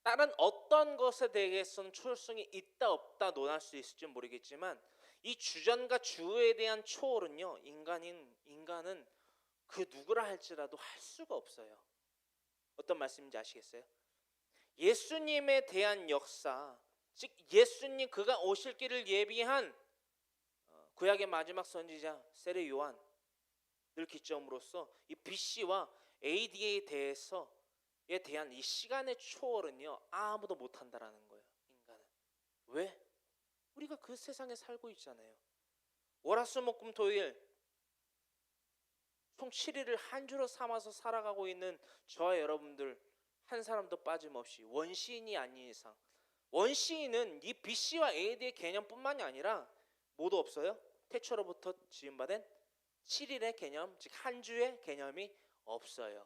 다른 어떤 것에 대해서는 초월성이 있다 없다 논할 수 있을지 모르겠지만 이 주전과 주후에 대한 초월은요 인간은 그 누구라 할지라도 할 수가 없어요. 어떤 말씀인지 아시겠어요? 예수님에 대한 역사 즉 예수님 그가 오실 길을 예비한 구약의 마지막 선지자 세례 요한을 기점으로써 이 BC와 AD에 대한 이 시간의 초월은요 아무도 못한다라는 거예요. 인간은 왜? 우리가 그 세상에 살고 있잖아요. 월화수목금토일 총 7일을 한 주로 삼아서 살아가고 있는 저와 여러분들 한 사람도 빠짐없이 원시인이 아닌 이상 원시인은 이 BC와 AD의 개념뿐만이 아니라 뭐도 없어요. 태초로부터 지음받은 7일의 개념 즉 한 주의 개념이 없어요.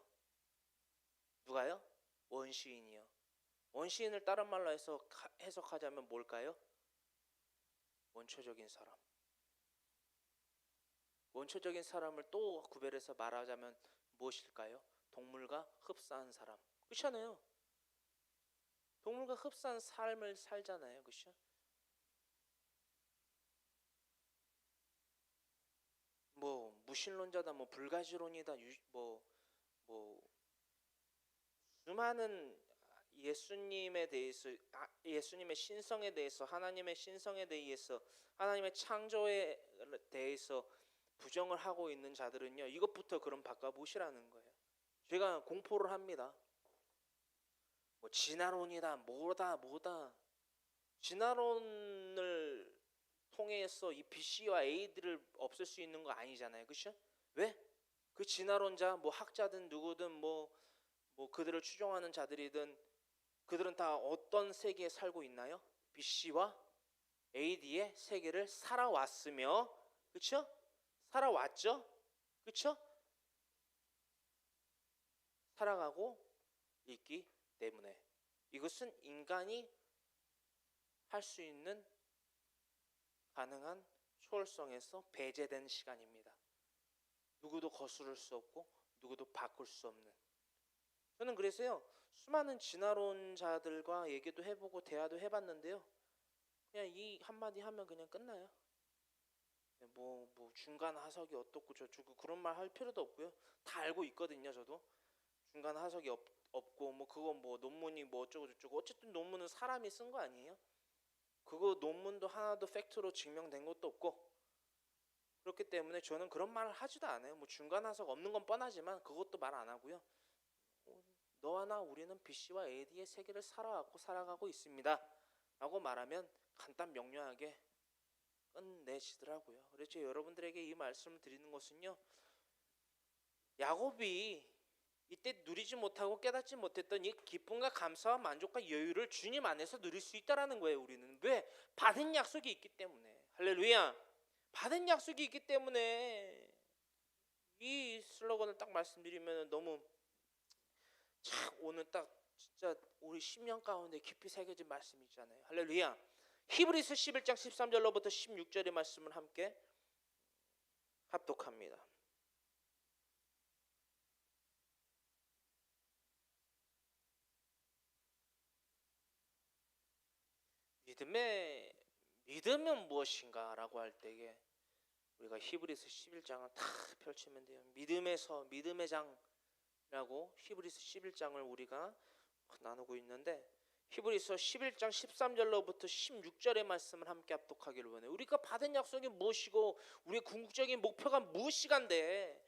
누가요? 원시인이요. 원시인을 다른 말로 해석하자면 뭘까요? 원초적인 사람. 원초적인 사람을 또 구별해서 말하자면 무엇일까요? 동물과 흡사한 사람. 그렇잖아요. 동물과 흡사한 삶을 살잖아요. 그렇죠? 뭐 무신론자다 뭐 불가지론이다 수많은 예수님에 대해서 예수님의 신성에 대해서 하나님의 신성에 대해서 하나님의 창조에 대해서 부정을 하고 있는 자들은요 이것부터 그럼 바꿔보시라는 거예요. 제가 공포를 합니다. 뭐 진화론이다 뭐다 진화론을 통해서 이 BC와 AD를 없앨 수 있는 거 아니잖아요. 그렇죠? 왜? 그 진화론자 뭐 학자든 누구든 뭐 그들을 추종하는 자들이든 그들은 다 어떤 세계에 살고 있나요? BC와 AD의 세계를 살아왔으며, 그렇죠? 살아왔죠? 그렇죠? 살아가고 있기 때문에 이것은 인간이 할 수 있는 가능한 초월성에서 배제된 시간입니다. 누구도 거스를 수 없고 누구도 바꿀 수 없는. 저는 그래서요, 수많은 진화론자들과 얘기도 해보고 대화도 해봤는데요, 그냥 이 한마디 하면 그냥 끝나요. 뭐 중간 하석이 어떻고 저쩌고 그런 말 할 필요도 없고요. 다 알고 있거든요. 저도 중간 하석이 없고 뭐 그거 뭐 논문이 뭐 어쩌고 저쩌고, 어쨌든 논문은 사람이 쓴 거 아니에요? 그거 논문도 하나도 팩트로 증명된 것도 없고, 그렇기 때문에 저는 그런 말을 하지도 않아요. 뭐 중간 하석 없는 건 뻔하지만 그것도 말 안 하고요. 너와 나 우리는 BC와 AD의 세계를 살아왔고 살아가고 있습니다 라고 말하면 간단 명료하게 끝내시더라고요. 그래서 여러분들에게 이 말씀을 드리는 것은요, 야곱이 이때 누리지 못하고 깨닫지 못했던 이 기쁨과 감사와 만족과 여유를 주님 안에서 누릴 수 있다라는 거예요. 우리는 왜? 받은 약속이 있기 때문에. 할렐루야. 받은 약속이 있기 때문에. 이 슬로건을 딱 말씀드리면 너무 참 오늘 딱 진짜 우리 10년 가운데 깊이 새겨진 말씀이 있잖아요. 할렐루야. 히브리서 11장 13절로부터 16절의 말씀을 함께 합독합니다. 믿음은 무엇인가 라고 할 때에 우리가 히브리서 11장을 다 펼치면 돼요. 믿음의 장이라고 히브리서 11장을 우리가 나누고 있는데, 히브리서 11장 13절로부터 16절의 말씀을 함께 합독하기를 원해요. 우리가 받은 약속이 무엇이고 우리의 궁극적인 목표가 무엇이간데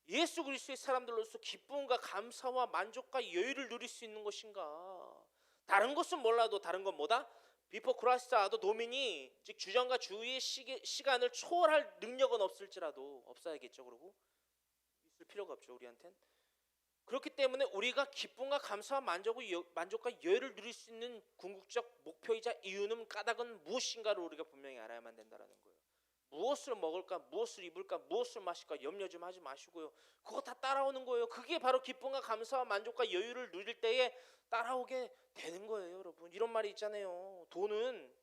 예수 그리스도의 사람들로서 기쁨과 감사와 만족과 여유를 누릴 수 있는 것인가? 다른 것은 몰라도 다른 건 뭐다? 비포 크라이스트 아더 도미니, 즉 주전과 주의 시간을 초월할 능력은 없을지라도 없어야겠죠. 그리고 있을 필요가 없죠, 우리한텐. 그렇기 때문에 우리가 기쁨과 감사와 만족과 여유를 누릴 수 있는 궁극적 목표이자 이유는 까닭은 무엇인가를 우리가 분명히 알아야만 된다는 거예요. 무엇을 먹을까, 무엇을 입을까, 무엇을 마실까 염려 좀 하지 마시고요. 그거 다 따라오는 거예요. 그게 바로 기쁨과 감사와 만족과 여유를 누릴 때에 따라오게 되는 거예요. 여러분, 이런 말이 있잖아요. 돈은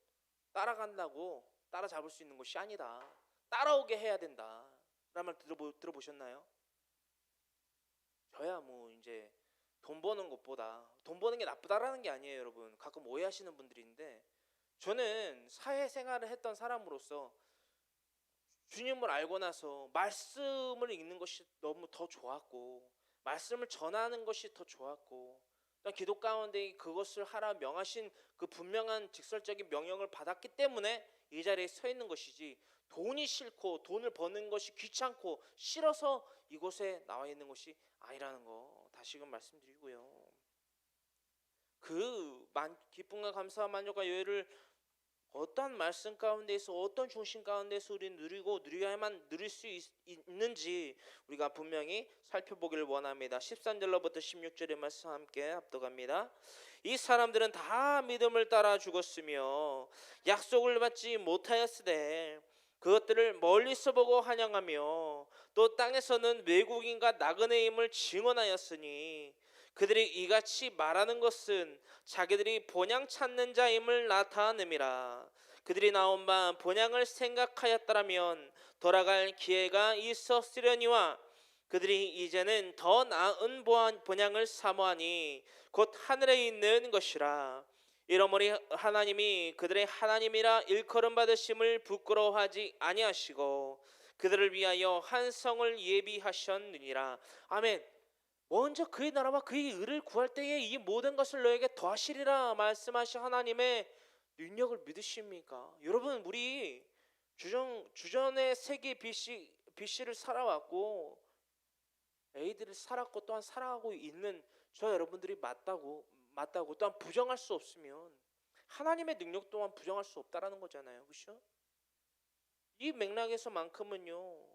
따라간다고 따라잡을 수 있는 것이 아니다. 따라오게 해야 된다 라는 말 들어보셨나요? 저야 뭐 이제 돈 버는 것보다 돈 버는 게 나쁘다라는 게 아니에요. 여러분, 가끔 오해하시는 분들이 있는데, 저는 사회생활을 했던 사람으로서 주님을 알고 나서 말씀을 읽는 것이 너무 더 좋았고, 말씀을 전하는 것이 더 좋았고, 또 기도 가운데 그것을 하라 명하신 그 분명한 직설적인 명령을 받았기 때문에 이 자리에 서 있는 것이지, 돈이 싫고 돈을 버는 것이 귀찮고 싫어서 이곳에 나와 있는 것이 아니라는 거 다시금 말씀드리고요. 그 기쁨과 감사와 만족과 여유를 어떤 말씀 가운데서 어떤 중심 가운데서 우리는 누려야만 누릴 수 있는지 우리가 분명히 살펴보기를 원합니다. 13절로부터 16절의 말씀 함께 합독합니다. 이 사람들은 다 믿음을 따라 죽었으며 약속을 받지 못하였으되 그것들을 멀리서 보고 환영하며 또 땅에서는 외국인과 나그네임을 증언하였으니 그들이 이같이 말하는 것은 자기들이 본향 찾는 자임을 나타냄이라. 그들이 나온 바 본향을 생각하였더라면 돌아갈 기회가 있었으려니와 그들이 이제는 더 나은 본향을 사모하니 곧 하늘에 있는 것이라. 이러므로 하나님이 그들의 하나님이라 일컬음 받으심을 부끄러워하지 아니하시고 그들을 위하여 한 성을 예비하셨느니라. 아멘. 먼저 그의 나라와 그의 의를 구할 때에 이 모든 것을 너에게 더하시리라 말씀하신 하나님의 능력을 믿으십니까? 여러분, 우리 주전의 세계 BC를 살아왔고 AD를 살았고 또한 살아가고 있는 저 여러분들이 맞다고 또한 부정할 수 없으면 하나님의 능력 또한 부정할 수 없다라는 거잖아요. 그렇죠? 이 맥락에서만큼은요,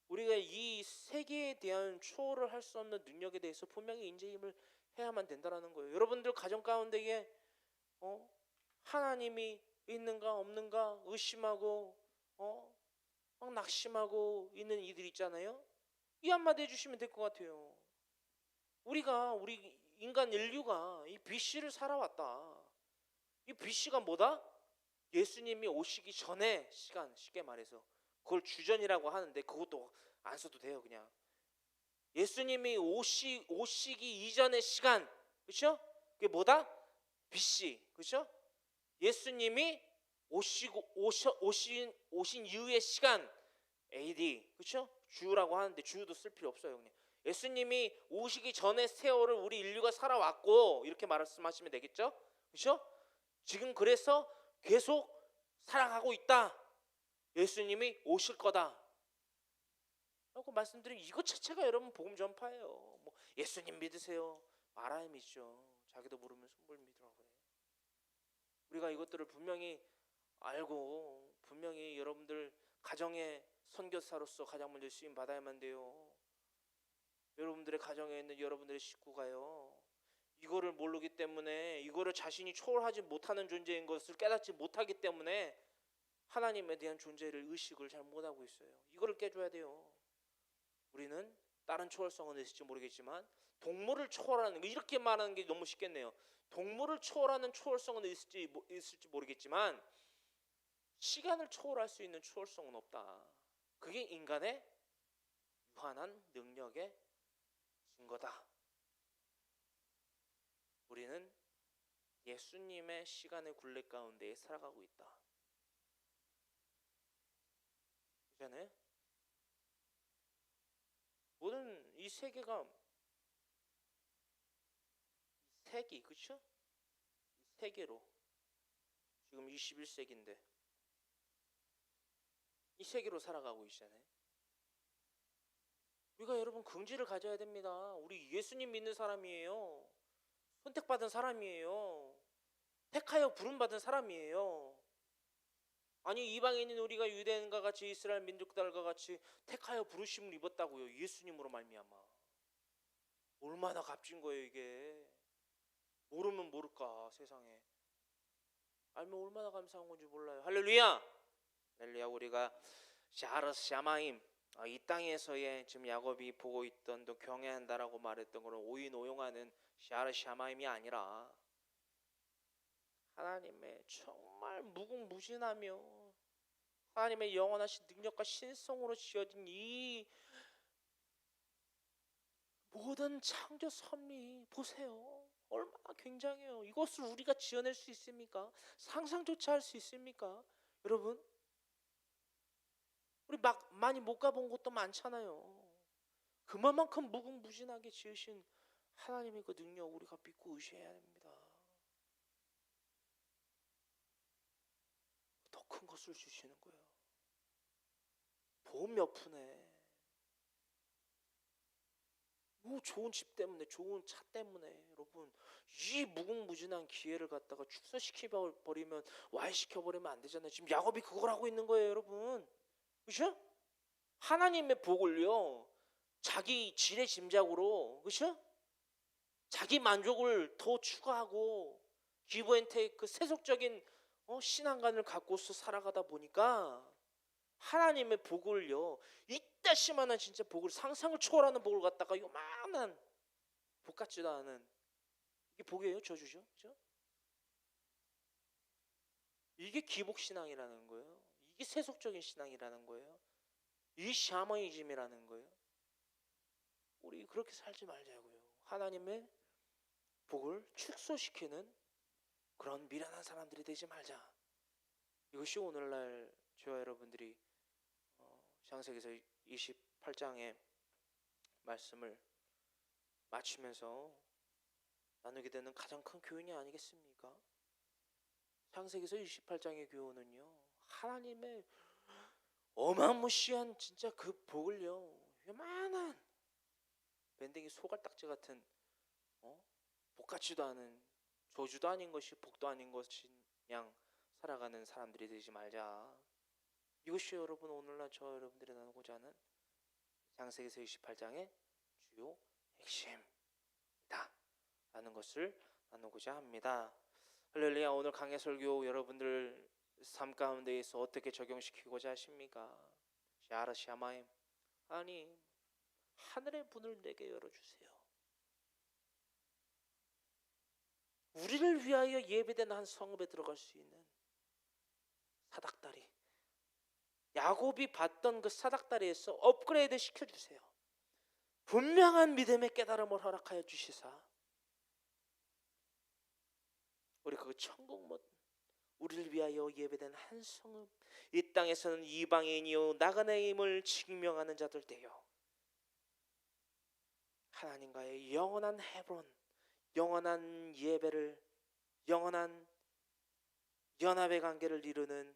우리가 이 세계에 대한 초월을 할 수 없는 능력에 대해서 분명히 인지임을 해야만 된다라는 거예요. 여러분들 가정 가운데에 하나님이 있는가 없는가 의심하고 막 낙심하고 있는 이들 있잖아요. 이 한마디 해주시면 될 것 같아요. 우리 인간 인류가 이 BC를 살아왔다. 이 BC가 뭐다? 예수님이 오시기 전에 시간, 쉽게 말해서 그걸 주전이라고 하는데 그것도 안 써도 돼요. 그냥 예수님이 오시기 이전의 시간, 그렇죠? 그게 뭐다? BC, 그렇죠? 예수님이 오신 이후의 시간, AD, 그렇죠? 주라고 하는데 주도 쓸 필요 없어요. 그냥 예수님이 오시기 전의 세월을 우리 인류가 살아왔고 이렇게 말씀하시면 되겠죠? 그렇죠? 지금 그래서 계속 살아가고 있다. 예수님이 오실 거다 라고 말씀드리면 이것 자체가 여러분 복음 전파예요. 뭐 예수님 믿으세요. 말아야 믿죠. 자기도 모르면 손볼 믿으라고 그래. 우리가 이것들을 분명히 알고 분명히 여러분들 가정의 선교사로서 가장 먼저 쓰임 받아야만 돼요. 여러분들의 가정에 있는 여러분들의 식구가요, 이거를 모르기 때문에, 이거를 자신이 초월하지 못하는 존재인 것을 깨닫지 못하기 때문에 하나님에 대한 존재를 의식을 잘 못하고 있어요. 이거를 깨줘야 돼요. 우리는 다른 초월성은 있을지 모르겠지만 동물을 초월하는 거, 이렇게 말하는 게 너무 쉽겠네요. 동물을 초월하는 초월성은 있을지 모르겠지만 시간을 초월할 수 있는 초월성은 없다. 그게 인간의 유한한 능력의 증거다. 우리는 예수님의 시간의 굴레 가운데 살아가고 있다. 그잖아요. 모든 이 세계가 세기, 그렇죠? 세계로 지금 21세기인데 이 세계로 살아가고 있잖아요. 우리가 여러분 긍지를 가져야 됩니다. 우리 예수님 믿는 사람이에요. 선택받은 사람이에요. 택하여 부름받은 사람이에요. 아니 이방인인 우리가 유대인과 같이 이스라엘 민족들과 같이 택하여 부르심을 입었다고요. 예수님으로 말미암아. 얼마나 값진 거예요 이게. 모르면 모를까 세상에. 알면 얼마나 감사한 건지 몰라요. 할렐루야. 할렐루야. 우리가 샤르스 샤마임, 이 땅에서의 지금 야곱이 보고 있던 또 경외한다라고 말했던 것은 오인 오용하는 샤르스 샤마임이 아니라 하나님의 정말 무궁무진하며 하나님의 영원하신 능력과 신성으로 지어진 이 모든 창조 섭리 보세요. 얼마나 굉장해요. 이것을 우리가 지어낼 수 있습니까? 상상조차 할 수 있습니까? 여러분, 우리 많이 못 가본 곳도 많잖아요. 그만큼 무궁무진하게 지으신 하나님의 그 능력 우리가 믿고 의지해야 됩니다. 더 큰 것을 주시는 거예요. 보험 몇 푼에 뭐 좋은 집 때문에, 좋은 차 때문에 여러분 이 무궁무진한 기회를 갖다가 축소시켜버리면, 와해시켜버리면 안 되잖아요. 지금 야곱이 그걸 하고 있는 거예요 여러분. 그렇죠? 하나님의 복을요 자기 지레 짐작으로, 그렇죠? 자기 만족을 더 추구하고 기브앤테이크 세속적인 신앙관을 갖고서 살아가다 보니까 하나님의 복을요, 이따시만한 진짜 복을, 상상을 초월하는 복을 갖다가 요만한 복 같지도 않은, 이게 복이에요? 저주죠? 그죠? 이게 기복신앙이라는 거예요. 이게 세속적인 신앙이라는 거예요. 이 샤머니즘이라는 거예요. 우리 그렇게 살지 말자고요. 하나님의 복을 축소시키는 그런 미련한 사람들이 되지 말자. 이것이 오늘날 저와 여러분들이 창세기서 28장의 말씀을 맞추면서 나누게 되는 가장 큰 교훈이 아니겠습니까? 창세기서 28장의 교훈은요, 하나님의 어마무시한 진짜 그 복을요, 요만한 밴댕이 소갈딱지 같은 복 같지도 않은, 저주도 아닌 것이 복도 아닌 것이 그냥 살아가는 사람들이 되지 말자. 이것이 여러분 오늘날 저 여러분들이 나누고자 하는 창세기서 28장의 주요 핵심이다 라는 것을 나누고자 합니다. 할렐루야. 오늘 강해 설교 여러분들 삶 가운데에서 어떻게 적용시키고자 하십니까? 샤르샤마임, 아니 하늘의 문을 내게 열어주세요. 우리를 위하여 예배된 한 성읍에 들어갈 수 있는 사닥다리, 야곱이 받던 그 사닥다리에서 업그레이드 시켜주세요. 분명한 믿음의 깨달음을 허락하여 주시사 우리 그 천국 못 우리를 위하여 예배된 한 성읍, 이 땅에서는 이방인이요 나그네임을 증명하는 자들 되어 하나님과의 영원한 헤브론, 영원한 예배를, 영원한 연합의 관계를 이루는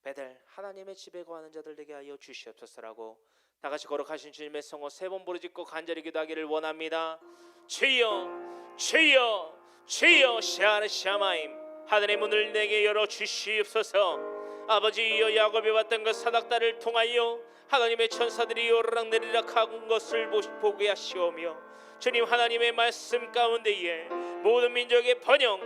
베델 하나님의 집에 거하는 자들 되게 하여 주시옵소서라고 다 같이 거룩하신 주님의 성호 세 번 부르짖고 간절히 기도하기를 원합니다. 주여 주여 주여 샤르샤마임, 하늘의 문을 내게 열어 주시옵소서. 아버지여, 야곱이 왔던 그 사닥다리를 통하여 하나님의 천사들이 오르락내리락 하는 것을 보게 하시오며, 주님 하나님의 말씀 가운데에 모든 민족의 번영,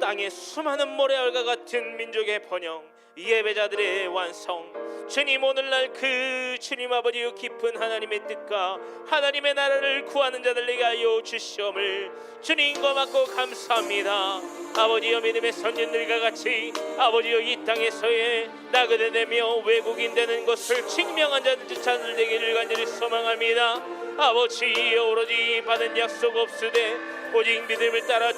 땅의 수많은 모래알과 같은 민족의 번영, 예배자들의 완성, 주님 오늘날 그 주님 아버지의 깊은 하나님의 뜻과 하나님의 나라를 구하는 자들에게 하여 주시옵을 주님 고맙고 감사합니다. 아버지여, 믿음의 선진들과 같이 아버지여 이 땅에서의 나그네 되며 외국인 되는 것을 증명한 자들 되기를 간절히 소망합니다. 아버지여, 오로지 받은 약속 없으되 오직 믿음을 따라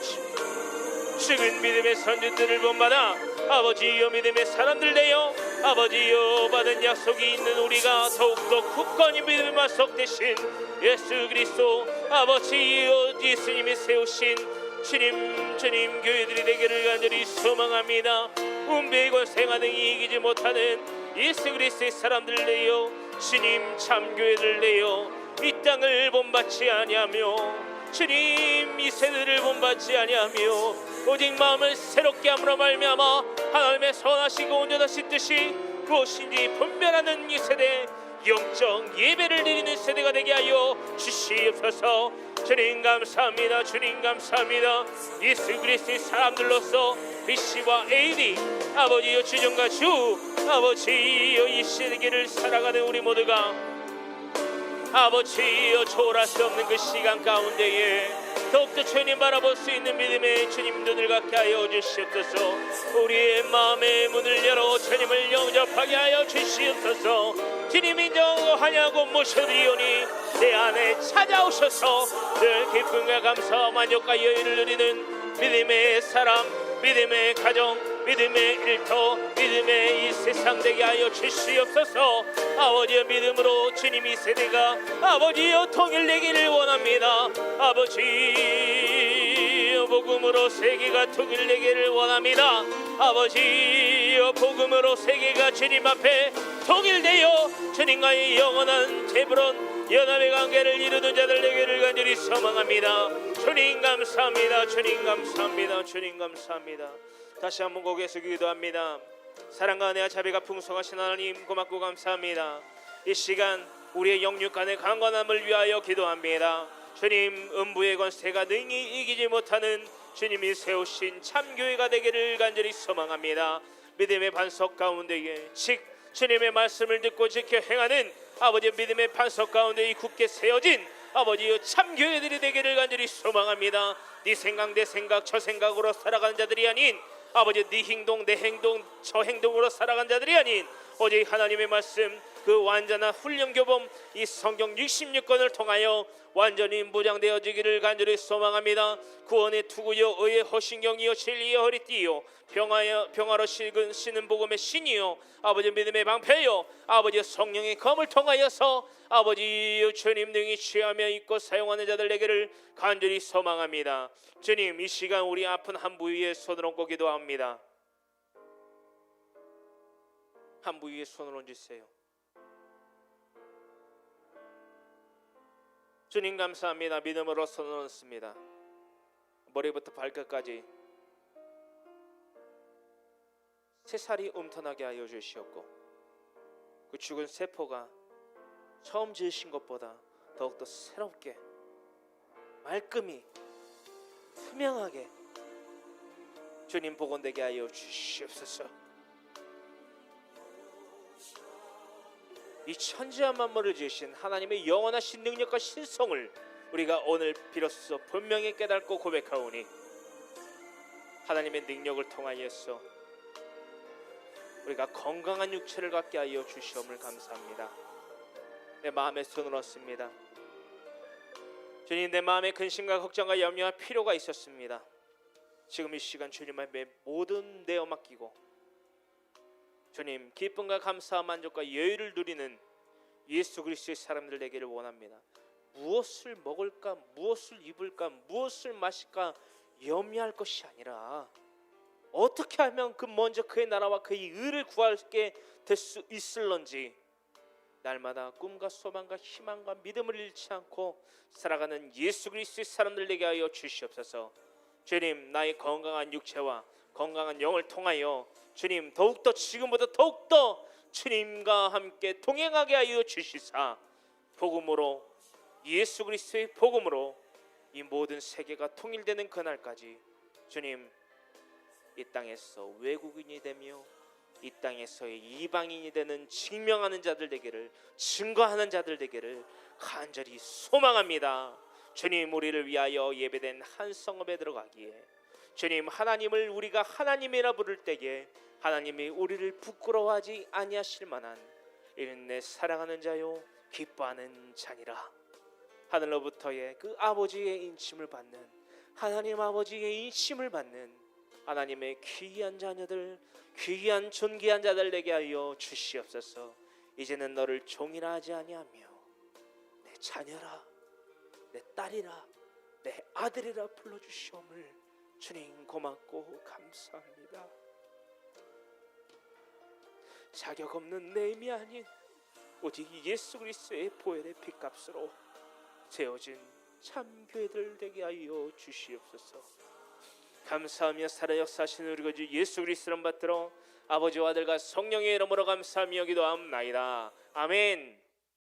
죽은 믿음의 선진들을 본받아 아버지여 믿음의 사람들 되어 아버지여 받은 약속이 있는 우리가 더욱더 굳건히 믿음의 말속 되신 예수 그리스도 아버지여 예수님이 세우신 주님 교회들이 되기를 간절히 소망합니다. 운배의 권세가 능히 이기지 못하는 예수 그리스도의 사람들 내어 주님 참교회를 내어 이 땅을 본받지 아니하며 주님 이 세대를 본받지 아니하며 오직 마음을 새롭게 함으로 말미암아 하나님의 선하시고 온전하신 뜻이 무엇인지 분별하는 이 세대, 영적 예배를 드리는 세대가 되게 하여 주시옵소서. 주님 감사합니다. 주님 감사합니다. 예수 그리스도의 사람들로서 BC와 AD 아버지여 주정과 주 아버지여 이 세계를 살아가는 우리 모두가 아버지여 초월할 수 없는 그 시간 가운데에 더욱더 주님 바라볼 수 있는 믿음의 주님 눈을 갖게 하여 주시옵소서. 우리의 마음의 문을 열어 주님을 영접하게 하여 주시옵소서. 주님 인정하냐고 모셔드리오니 내 안에 찾아오셔서 늘 기쁨과 감사와 만족과 여유를 누리는 믿음의 사람, 믿음의 가정, 믿음의 일터, 믿음의 이 세상 되게 하여 주시옵소서. 아버지의 믿음으로 주님 이 세대가 아버지여 통일되기를 원합니다. 아버지여 복음으로 세계가 통일되기를 원합니다. 아버지여 복음으로 세계가 주님 앞에 통일되어 주님과의 영원한 제브론 연합의 관계를 이루는 자들 되기를 간절히 소망합니다. 주님 감사합니다. 주님 감사합니다. 주님 감사합니다. 다시 한번 고개에서 기도합니다. 사랑과 은혜와 자비가 풍성하신 하나님 고맙고 감사합니다. 이 시간 우리의 영육간의 강건함을 위하여 기도합니다. 주님 음부의 권세가 능히 이기지 못하는 주님이 세우신 참교회가 되기를 간절히 소망합니다. 믿음의 반석 가운데에 즉 주님의 말씀을 듣고 지켜 행하는 아버지의 믿음의 반석 가운데 굳게 세워진 아버지여 참교회들이 되기를 간절히 소망합니다. 네 생각 내 생각 저 생각으로 살아가는 자들이 아닌 아버지 네 행동 내 행동 저 행동으로 살아간 자들이 아닌 오직 하나님의 말씀 그 완전한 훈련 교범 이 성경 66권을 통하여 완전히 무장되어지기를 간절히 소망합니다. 구원의 투구여 의의 허신경이여 진리의 허리띠요 평화로 쉬는 복음의 신이요 아버지 믿음의 방패요 아버지 성령의 검을 통하여서 아버지 주님 등이 취하며 입고 사용하는 자들에게를 간절히 소망합니다. 주님 이 시간 우리 아픈 한 부위에 손을 얹고 기도합니다. 한 부위에 손을 얹으세요. 주님 감사합니다. 믿음으로 손을 얹습니다. 머리부터 발끝까지 새살이 움터나게 하여 주시옵고 그 죽은 세포가 처음 지으신 것보다 더욱더 새롭게 말끔히 투명하게 주님 복원되게 하여 주시옵소서. 이 천지와 만물을 지으신 하나님의 영원하신 능력과 신성을 우리가 오늘 비로소 분명히 깨닫고 고백하오니 하나님의 능력을 통하여서 우리가 건강한 육체를 갖게 하여 주시옵을 감사합니다. 내 마음에 손을 얹습니다. 주님, 내 마음에 근심과 걱정과 염려와 필요가 있었습니다. 지금 이 시간 주님 앞에 모든 내어 맡기고 주님, 기쁨과 감사와 만족과 여유를 누리는 예수 그리스도의 사람들 되기를 원합니다. 무엇을 먹을까, 무엇을 입을까, 무엇을 마실까 염려할 것이 아니라 어떻게 하면 먼저 그의 나라와 그의 의를 구하게 될 수 있을런지 날마다 꿈과 소망과 희망과 믿음을 잃지 않고 살아가는 예수 그리스도의 사람들 되게 하여 주시옵소서. 주님, 나의 건강한 육체와 건강한 영을 통하여 주님 더욱더 지금보다 더욱더 주님과 함께 동행하게 하여 주시사 복음으로, 예수 그리스도의 복음으로 이 모든 세계가 통일되는 그날까지 주님, 이 땅에서 외국인이 되며 이 땅에서의 이방인이 되는 증명하는 자들 되기를, 증거하는 자들 되기를 간절히 소망합니다. 주님, 우리를 위하여 예배된 한 성읍에 들어가기에 주님, 하나님을 우리가 하나님이라 부를 때에 하나님이 우리를 부끄러워하지 아니하실 만한 이는 내 사랑하는 자요 기뻐하는 자니라. 하늘로부터의 그 아버지의 인침을 받는, 하나님 아버지의 인침을 받는 하나님의 귀한 자녀들, 귀한 존귀한 자들 되게 하여 주시옵소서. 이제는 너를 종이라 하지 아니하며 내 자녀라, 내 딸이라, 내 아들이라 불러주시옵을 주님 고맙고 감사합니다. 자격 없는 내 힘이 아닌 오직 예수 그리스도의 보혈의 피값으로 세워진 참 교회들 되게 하여 주시옵소서. 감사하며 살아 역사하시는 우리 구주 예수 그리스도를 받들어 아버지와 아들과 성령의 이름으로 감사하며 기도하옵나이다. 아멘.